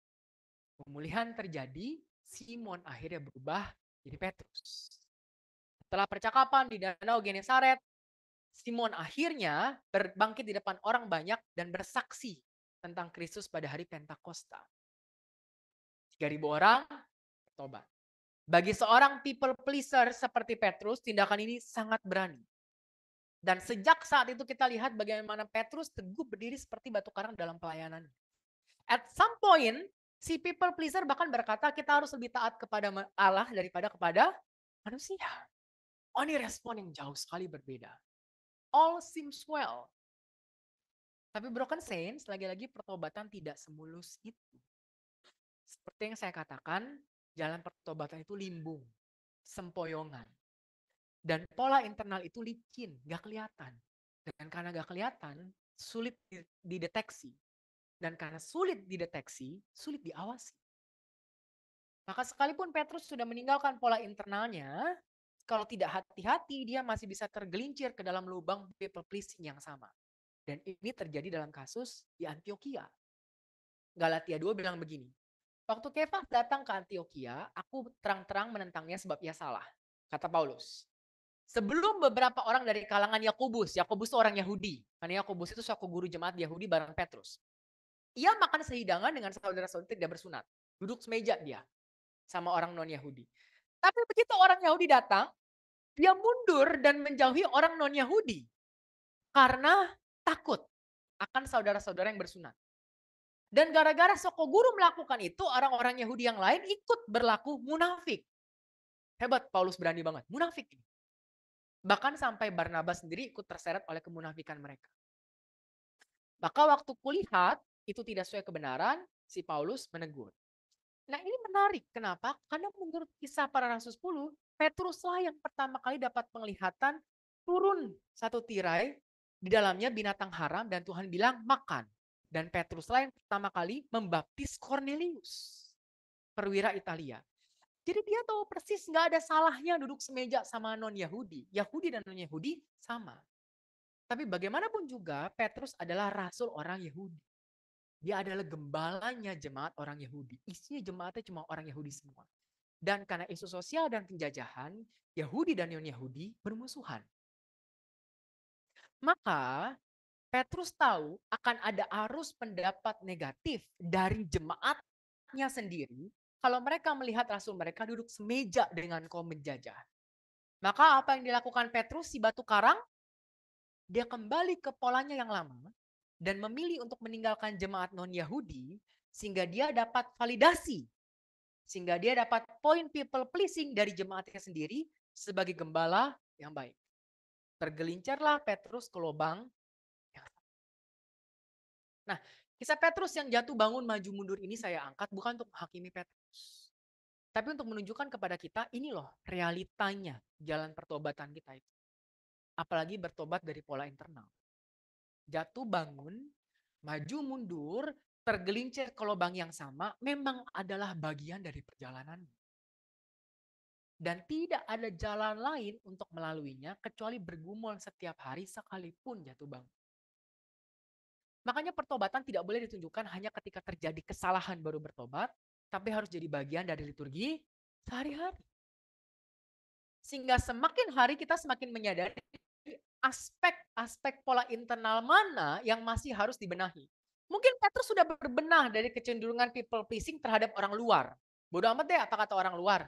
Pemulihan terjadi, Simon akhirnya berubah jadi Petrus. Setelah percakapan di danau Genesaret, Simon akhirnya berbangkit di depan orang banyak dan bersaksi tentang Kristus pada hari Pentakosta. 3.000 orang bertobat. Bagi seorang people pleaser seperti Petrus, tindakan ini sangat berani. Dan sejak saat itu kita lihat bagaimana Petrus teguh berdiri seperti batu karang dalam pelayanan. At some point, si people pleaser bahkan berkata kita harus lebih taat kepada Allah daripada kepada manusia. Oh, ini respon yang jauh sekali berbeda. All seems well. Tapi broken saints, lagi-lagi pertobatan tidak semulus itu. Seperti yang saya katakan, jalan pertobatan itu limbung, sempoyongan. Dan pola internal itu licin, gak kelihatan. Dan karena gak kelihatan, sulit dideteksi. Dan karena sulit dideteksi, sulit diawasi. Maka sekalipun Petrus sudah meninggalkan pola internalnya, kalau tidak hati-hati, dia masih bisa tergelincir ke dalam lubang people pleasing yang sama. Dan ini terjadi dalam kasus di Antioquia. Galatia 2 bilang begini, waktu Kefas datang ke Antioquia, aku terang-terang menentangnya sebab ia salah, kata Paulus. Sebelum beberapa orang dari kalangan Yakobus itu orang Yahudi, karena Yakobus itu suatu guru jemaat Yahudi bareng Petrus. Ia makan sehidangan dengan saudara-saudara tidak bersunat, duduk semeja dia sama orang non-Yahudi. Tapi begitu orang Yahudi datang, dia mundur dan menjauhi orang non-Yahudi karena takut akan saudara-saudara yang bersunat. Dan gara-gara soko guru melakukan itu, orang-orang Yahudi yang lain ikut berlaku munafik. Hebat, Paulus berani banget. Munafik. Bahkan sampai Barnabas sendiri ikut terseret oleh kemunafikan mereka. Maka waktu kulihat itu tidak sesuai kebenaran, si Paulus menegur. Nah ini menarik, kenapa? Karena menurut kisah para rasul 10, Petruslah yang pertama kali dapat penglihatan turun satu tirai, di dalamnya binatang haram dan Tuhan bilang makan. Dan Petruslah yang pertama kali membaptis Cornelius, perwira Italia. Jadi dia tahu persis nggak ada salahnya duduk semeja sama non-Yahudi. Yahudi dan non-Yahudi sama. Tapi bagaimanapun juga Petrus adalah rasul orang Yahudi. Dia adalah gembalanya jemaat orang Yahudi. Isinya jemaatnya cuma orang Yahudi semua. Dan karena isu sosial dan penjajahan, Yahudi dan non-Yahudi bermusuhan. Maka Petrus tahu akan ada arus pendapat negatif dari jemaatnya sendiri kalau mereka melihat rasul mereka duduk semeja dengan kaum penjajah. Maka apa yang dilakukan Petrus si batu karang? Dia kembali ke polanya yang lama dan memilih untuk meninggalkan jemaat non-Yahudi sehingga dia dapat validasi. Sehingga dia dapat point people pleasing dari jemaatnya sendiri sebagai gembala yang baik. Tergelincirlah Petrus ke lubang. Nah, kisah Petrus yang jatuh bangun maju mundur ini saya angkat bukan untuk menghakimi Petrus. Tapi untuk menunjukkan kepada kita ini loh realitanya jalan pertobatan kita itu. Apalagi bertobat dari pola internal. Jatuh bangun, maju mundur, tergelincir ke lubang yang sama memang adalah bagian dari perjalanan. Dan tidak ada jalan lain untuk melaluinya kecuali bergumul setiap hari sekalipun jatuh bangun. Makanya pertobatan tidak boleh ditunjukkan hanya ketika terjadi kesalahan baru bertobat, tapi harus jadi bagian dari liturgi sehari-hari. Sehingga semakin hari kita semakin menyadari aspek-aspek pola internal mana yang masih harus dibenahi. Mungkin Petrus sudah berbenah dari kecenderungan people pleasing terhadap orang luar. Bodoh amat deh apa kata orang luar.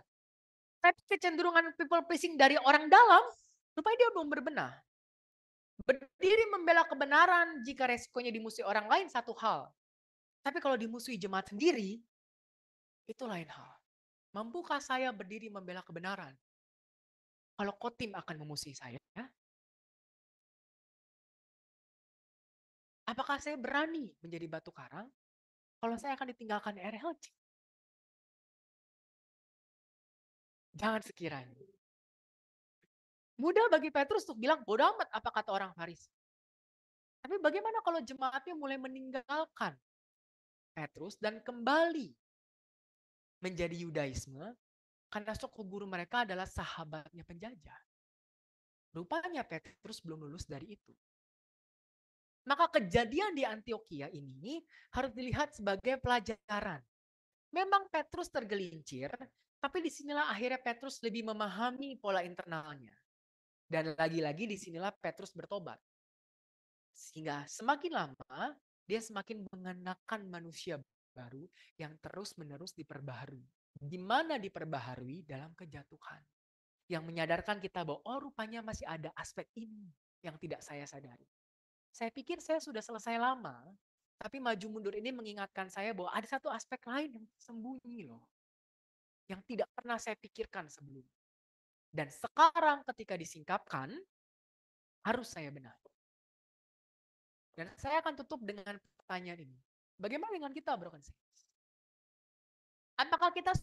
Tapi kecenderungan people pleasing dari orang dalam, rupanya dia belum berbenah. Berdiri membela kebenaran jika resikonya dimusuhi orang lain satu hal. Tapi kalau dimusuhi jemaat sendiri, itu lain hal. Mampukah saya berdiri membela kebenaran? Kalau Kotim akan memusuhi saya, apakah saya berani menjadi batu karang kalau saya akan ditinggalkan RLC? Jangan sekiranya. Mudah bagi Petrus untuk bilang, bodoh amat apa kata orang Farisi. Tapi bagaimana kalau jemaatnya mulai meninggalkan Petrus dan kembali menjadi Yudaisme karena suku guru mereka adalah sahabatnya penjajah. Rupanya Petrus belum lulus dari itu. Maka kejadian di Antioquia ini harus dilihat sebagai pelajaran. Memang Petrus tergelincir, tapi disinilah akhirnya Petrus lebih memahami pola internalnya. Dan lagi-lagi disinilah Petrus bertobat. Sehingga semakin lama, dia semakin mengenakan manusia baru yang terus-menerus diperbaharui. Di mana diperbaharui? Dalam kejatuhan. Yang menyadarkan kita bahwa, oh rupanya masih ada aspek ini yang tidak saya sadari. Saya pikir saya sudah selesai lama, tapi maju mundur ini mengingatkan saya bahwa ada satu aspek lain yang sembunyi loh. Yang tidak pernah saya pikirkan sebelumnya. Dan sekarang ketika disingkapkan, harus saya benahi. Dan saya akan tutup dengan pertanyaan ini. Bagaimana dengan kita, Broken Saints? Apakah kita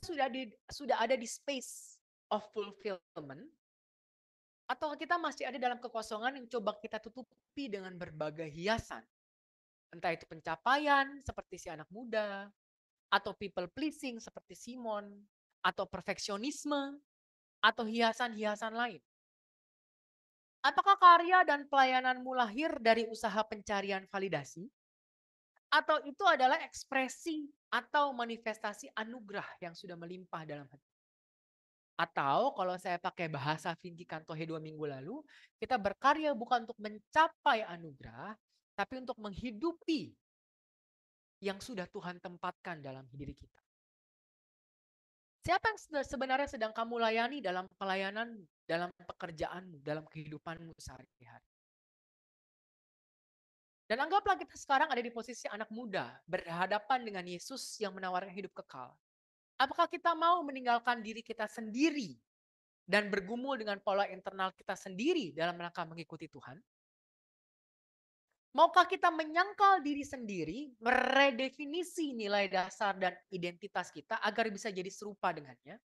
sudah ada di space of fulfillment? Atau kita masih ada dalam kekosongan yang coba kita tutupi dengan berbagai hiasan? Entah itu pencapaian seperti si anak muda, atau people pleasing seperti Simon, atau perfeksionisme, atau hiasan-hiasan lain. Apakah karya dan pelayananmu lahir dari usaha pencarian validasi? Atau itu adalah ekspresi atau manifestasi anugerah yang sudah melimpah dalam hati? Atau kalau saya pakai bahasa Vinci Kantohe 2 minggu lalu, kita berkarya bukan untuk mencapai anugerah, tapi untuk menghidupi yang sudah Tuhan tempatkan dalam diri kita. Siapa yang sebenarnya sedang kamu layani dalam pelayananmu, dalam pekerjaanmu, dalam kehidupanmu sehari-hari? Dan anggaplah kita sekarang ada di posisi anak muda, berhadapan dengan Yesus yang menawarkan hidup kekal. Apakah kita mau meninggalkan diri kita sendiri dan bergumul dengan pola internal kita sendiri dalam rangka mengikuti Tuhan? Maukah kita menyangkal diri sendiri, meredefinisi nilai dasar dan identitas kita agar bisa jadi serupa dengannya?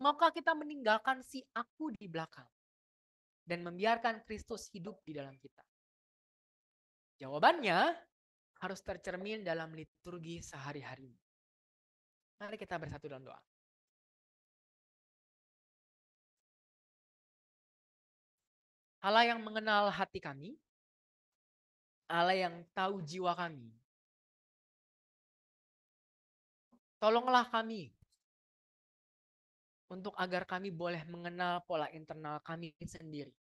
Maukah kita meninggalkan si aku di belakang dan membiarkan Kristus hidup di dalam kita? Jawabannya harus tercermin dalam liturgi sehari-hari. Mari kita bersatu dalam doa. Allah yang mengenal hati kami, Allah yang tahu jiwa kami, tolonglah kami untuk agar kami boleh mengenal pola internal kami sendiri.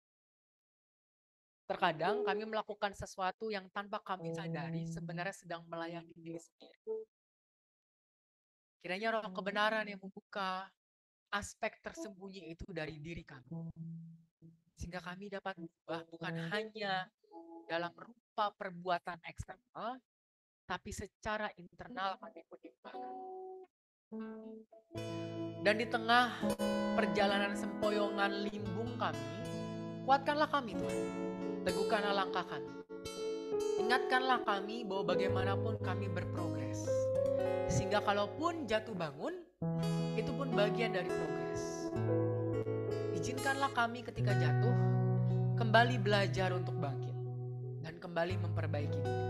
Terkadang kami melakukan sesuatu yang tanpa kami sadari sebenarnya sedang melayani diri sendiri. Kiranya roh kebenaran yang membuka aspek tersembunyi itu dari diri kami. Sehingga kami dapat berubah bukan hanya dalam rupa perbuatan eksternal, tapi secara internal kami pun diubahkan. Dan di tengah perjalanan sempoyongan limbung kami, kuatkanlah kami Tuhan. Teguhkanlah langkah kami. Ingatkanlah kami bahwa bagaimanapun kami berprogres. Sehingga kalaupun jatuh bangun, itu pun bagian dari progres. Izinkanlah kami ketika jatuh, kembali belajar untuk bangkit. Dan kembali memperbaiki diri.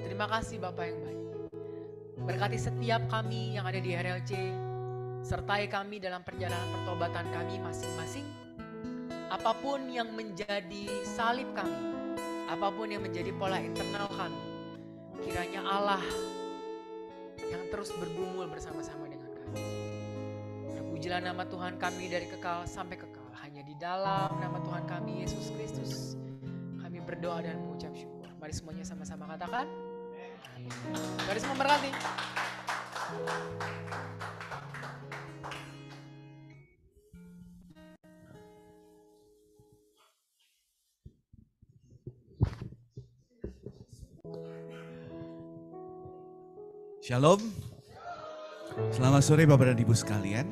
Terima kasih Bapak yang baik. Berkati setiap kami yang ada di RLC, sertai kami dalam perjalanan pertobatan kami masing-masing. Apapun yang menjadi salib kami, apapun yang menjadi pola internal kami, kiranya Allah yang terus bergumul bersama-sama dengan kami. Terpujilah nama Tuhan kami dari kekal sampai kekal. Hanya di dalam nama Tuhan kami Yesus Kristus kami berdoa dan mengucap syukur. Mari semuanya sama-sama katakan. Mari semua berkati. Shalom. Selamat sore Bapak dan Ibu sekalian.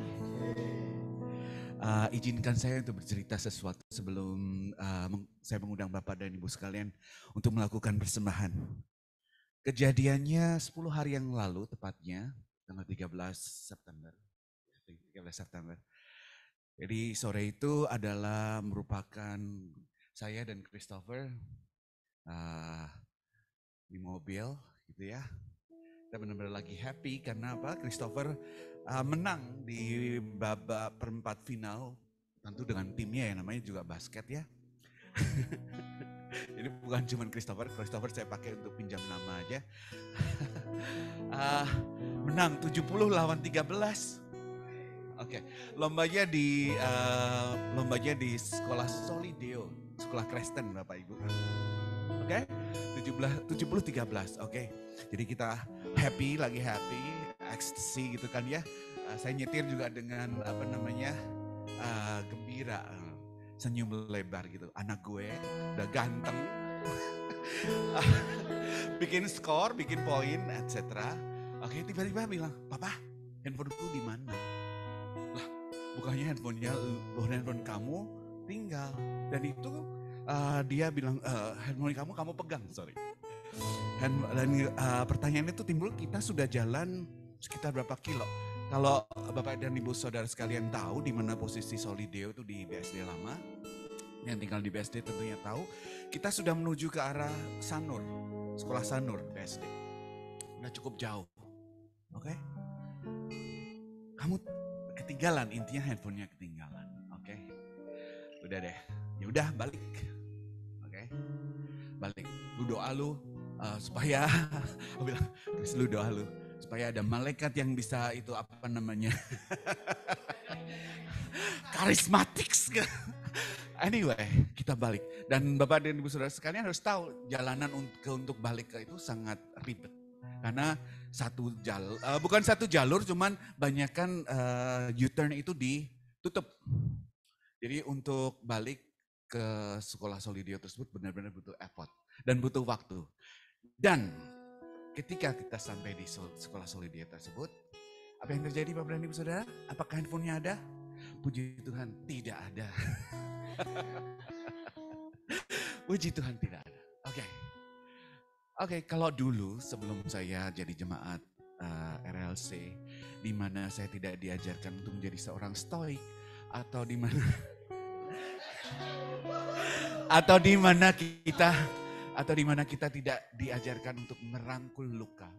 Izinkan saya untuk bercerita sesuatu sebelum saya mengundang Bapak dan Ibu sekalian untuk melakukan persembahan. Kejadiannya 10 hari yang lalu tepatnya, tanggal 13 September. Jadi sore itu adalah merupakan saya dan Christopher di mobil gitu ya. Kita benar-benar lagi happy karena apa? Christopher menang di babak perempat final, tentu dengan timnya ya, namanya juga basket ya. Jadi bukan cuma Christopher saya pakai untuk pinjam nama aja. Menang 70 lawan 13. Oke, lombanya di sekolah Solideo, sekolah Kristen Bapak Ibu. Oke, 70-13. Oke. Jadi kita lagi happy, ecstasy gitu kan ya. Saya nyetir juga dengan gembira, senyum lebar gitu. Anak gue udah ganteng, bikin skor, bikin poin, etc. Oke, tiba-tiba bilang, "Papa, handphoneku di mana?" Lah, bukannya handphone kamu tinggal. Dan itu dia bilang, handphone kamu pegang, sorry. Dan pertanyaan itu timbul, kita sudah jalan sekitar berapa kilo. Kalau Bapak dan Ibu Saudara sekalian tahu di mana posisi Solideo itu di BSD lama, yang tinggal di BSD tentunya tahu, kita sudah menuju ke arah Sanur, sekolah Sanur BSD. Udah cukup jauh, oke? Kamu ketinggalan, intinya handphonenya ketinggalan, oke? Udah deh, ya udah balik, oke? Balik, lu doa lu supaya, aku bilang, terus lu doa lu supaya ada malaikat yang bisa itu karismatik. Anyway, kita balik. Dan Bapak dan Ibu Saudara sekalian harus tahu jalanan untuk balik ke itu sangat ribet. Karena bukan satu jalur, cuman banyakkan U-turn itu ditutup. Jadi untuk balik ke sekolah Solideo tersebut benar-benar butuh effort dan butuh waktu. Dan ketika kita sampai di sekolah Solideo tersebut, apa yang terjadi Bapak dan Ibu Saudara? Apakah handphonenya ada? Puji Tuhan tidak ada. Puji Tuhan tidak ada. Oke, kalau dulu sebelum saya jadi jemaat RLC, di mana saya tidak diajarkan untuk menjadi seorang stoik, atau di mana kita tidak diajarkan untuk merangkul luka.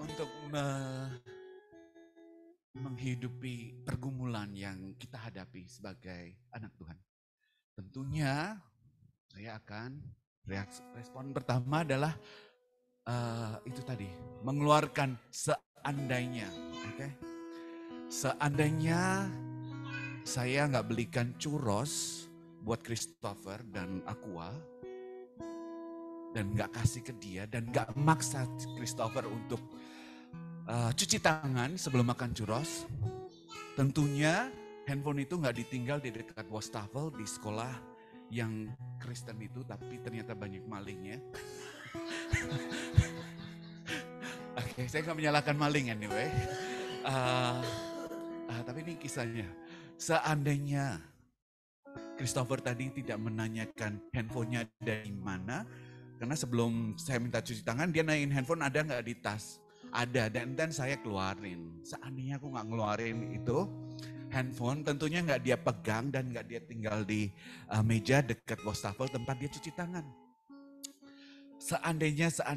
Untuk menghidupi pergumulan yang kita hadapi sebagai anak Tuhan. Tentunya saya akan respon pertama adalah itu tadi, mengeluarkan seandainya. Okay? Seandainya saya nggak belikan churros buat Christopher dan Aqua, dan nggak kasih ke dia, dan nggak maksa Christopher untuk cuci tangan sebelum makan churros, tentunya handphone itu nggak ditinggal di dekat wastafel di sekolah yang Kristen itu, tapi ternyata banyak malingnya. Oke, saya nggak menyalahkan maling anyway. Tapi ini kisahnya. Seandainya Christopher tadi tidak menanyakan handphonenya dari mana, karena sebelum saya minta cuci tangan, dia nanyain handphone ada nggak di tas. Ada, dan saya keluarin. Seandainya aku nggak ngeluarin itu handphone, tentunya nggak dia pegang dan nggak dia tinggal di meja dekat wastafel tempat dia cuci tangan. Seandainya saya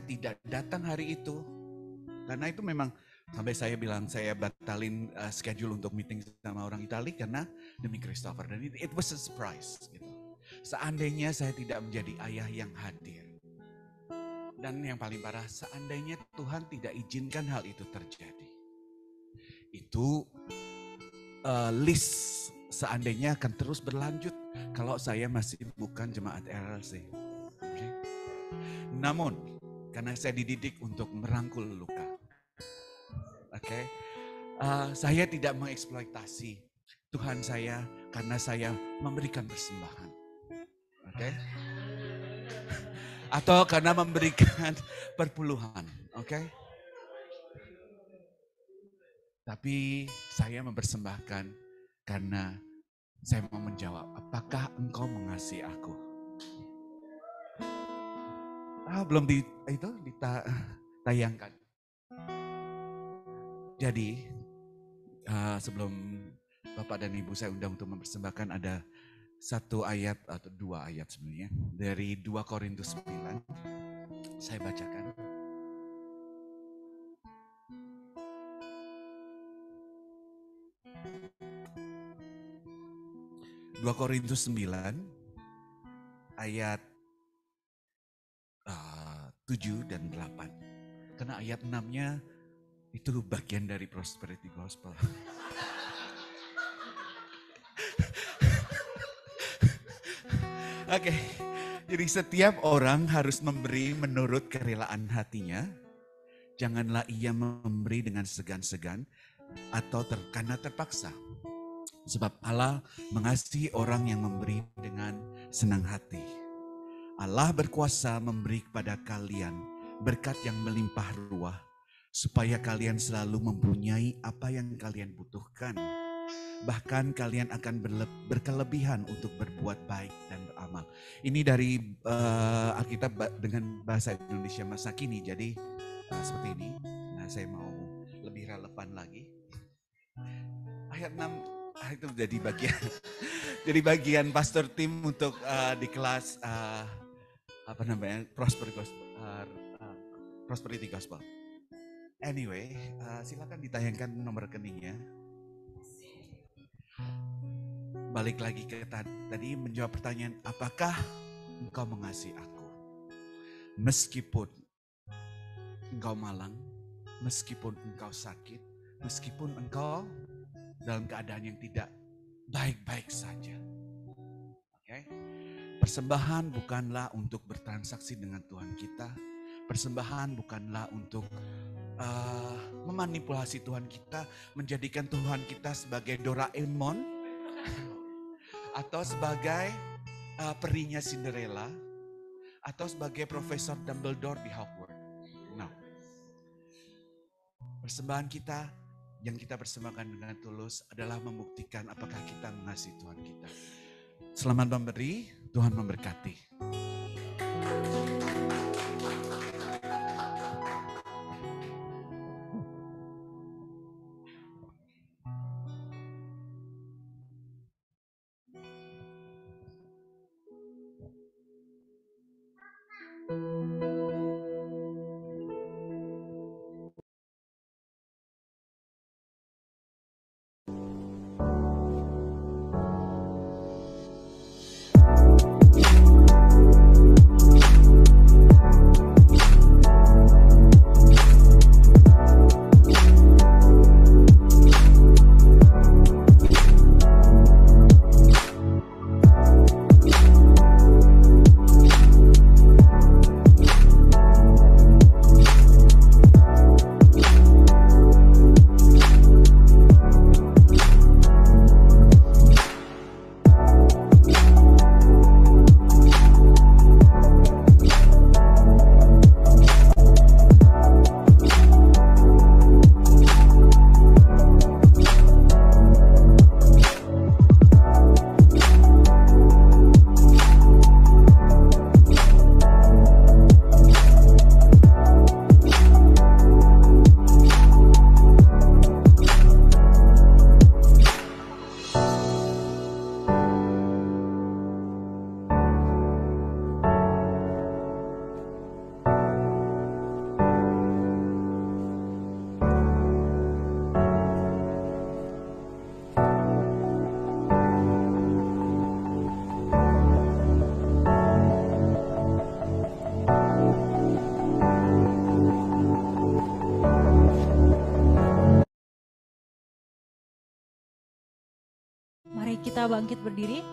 tidak datang hari itu, karena itu memang sampai saya bilang saya batalin schedule untuk meeting sama orang Itali karena demi Christopher, dan it was a surprise. Gitu. Seandainya saya tidak menjadi ayah yang hadir. Dan yang paling parah, seandainya Tuhan tidak izinkan hal itu terjadi. Itu list seandainya akan terus berlanjut kalau saya masih bukan jemaat RLC. Okay? Namun, karena saya dididik untuk merangkul luka. Okay? Saya tidak mengeksploitasi Tuhan saya karena saya memberikan persembahan. Okay? Atau karena memberikan perpuluhan, oke? Tapi saya mempersembahkan karena saya mau menjawab, apakah engkau mengasihi aku? Belum ditayangkan. Jadi sebelum Bapak dan Ibu saya undang untuk mempersembahkan, ada satu ayat atau dua ayat sebenarnya dari 2 Korintus 9. Saya bacakan. Dua Korintus 9 ayat 7 dan 8. Karena ayat 6-nya itu bagian dari prosperity gospel. Oke, jadi setiap orang harus memberi menurut kerelaan hatinya. Janganlah ia memberi dengan segan-segan atau karena terpaksa. Sebab Allah mengasihi orang yang memberi dengan senang hati. Allah berkuasa memberi kepada kalian berkat yang melimpah ruah, supaya kalian selalu mempunyai apa yang kalian butuhkan. Bahkan kalian akan berkelebihan untuk berbuat baik dan beramal. Ini dari Alkitab dengan bahasa Indonesia masa kini. Jadi seperti ini. Nah, saya mau lebih relevan lagi. Ayat 6 itu jadi bagian pastor tim untuk di kelas prosperity gospel. Anyway, silakan ditayangkan nomor rekeningnya. Balik lagi ke tadi menjawab pertanyaan, apakah engkau mengasihi aku? Meskipun engkau malang, meskipun engkau sakit, meskipun engkau dalam keadaan yang tidak baik-baik saja. Oke? Persembahan bukanlah untuk bertransaksi dengan Tuhan kita. Persembahan bukanlah untuk memanipulasi Tuhan kita, menjadikan Tuhan kita sebagai Doraemon atau sebagai perinya Cinderella atau sebagai Profesor Dumbledore di Hogwarts. No. Persembahan kita yang kita persembahkan dengan tulus adalah membuktikan apakah kita mengasihi Tuhan kita. Selamat memberi, Tuhan memberkati. Mari kita bangkit berdiri.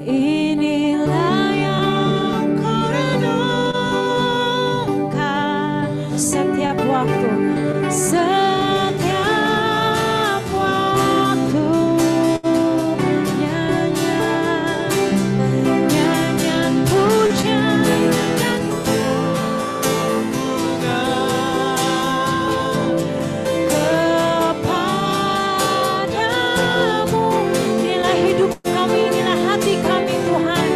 Inilah yang kurenungkan setiap waktu, setiap waktu. Nyanyian pujian dan kepadamu. Inilah hidup kami, inilah hati kami Tuhan.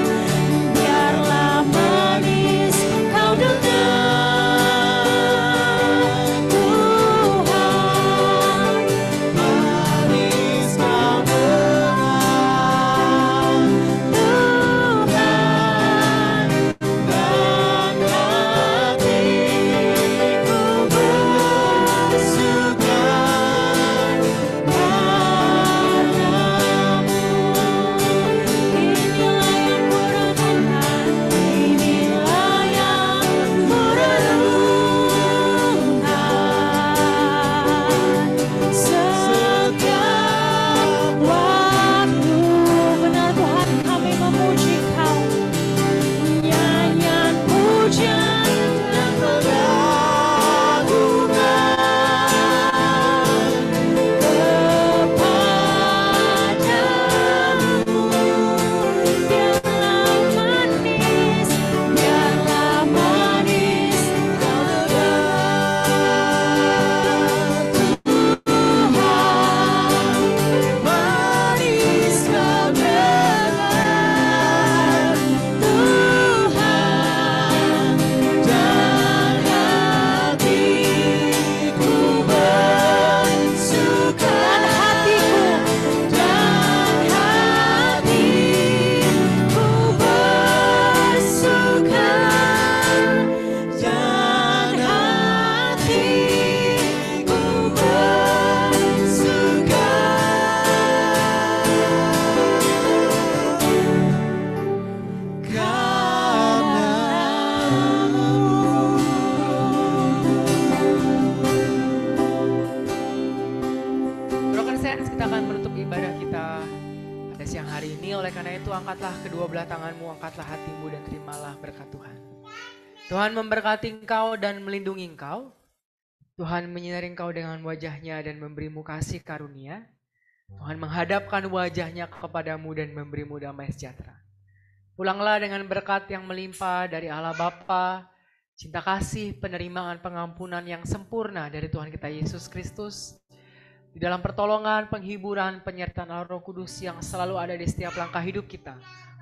Biarlah manis kau dengar Tuhan, manis kau dengar Tuhan, dan hatiku bersuka padamu. Inilah yang kurenungkan, inilah yang kurenungkan setiap waktu. Benar Tuhan, kami memuji Kau. Nyanyian pujian dan pengagungan kepadamu. Biarlah manis kau dengar Tuhan, manis kau dengar Tuhan, dan hatiku bersuka, dan hatiku bersuka, dan hatiku bersuka Broken Saints, kita akan menutup ibadah kita pada siang hari ini. Oleh karena itu, angkatlah kedua belah tanganmu, angkatlah hatimu, dan terimalah berkat Tuhan. Tuhan memberkati engkau dan melindungi engkau. Tuhan menyinari engkau dengan wajahnya dan memberimu kasih karunia. Tuhan menghadapkan wajahnya kepadamu dan memberimu damai sejahtera. Pulanglah dengan berkat yang melimpah dari Allah Bapa, cinta kasih, penerimaan, pengampunan yang sempurna dari Tuhan kita Yesus Kristus. Di dalam pertolongan, penghiburan, penyertaan Allah Roh Kudus yang selalu ada di setiap langkah hidup kita.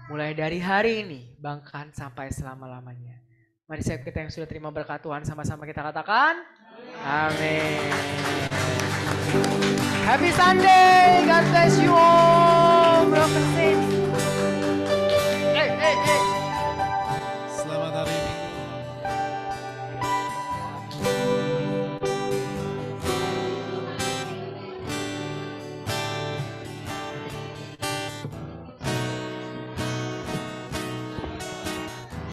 Mulai dari hari ini, bahkan sampai selama-lamanya. Mari kita yang sudah terima berkat Tuhan sama-sama kita katakan. Amin. Happy Sunday. God bless you all. Broken Saints.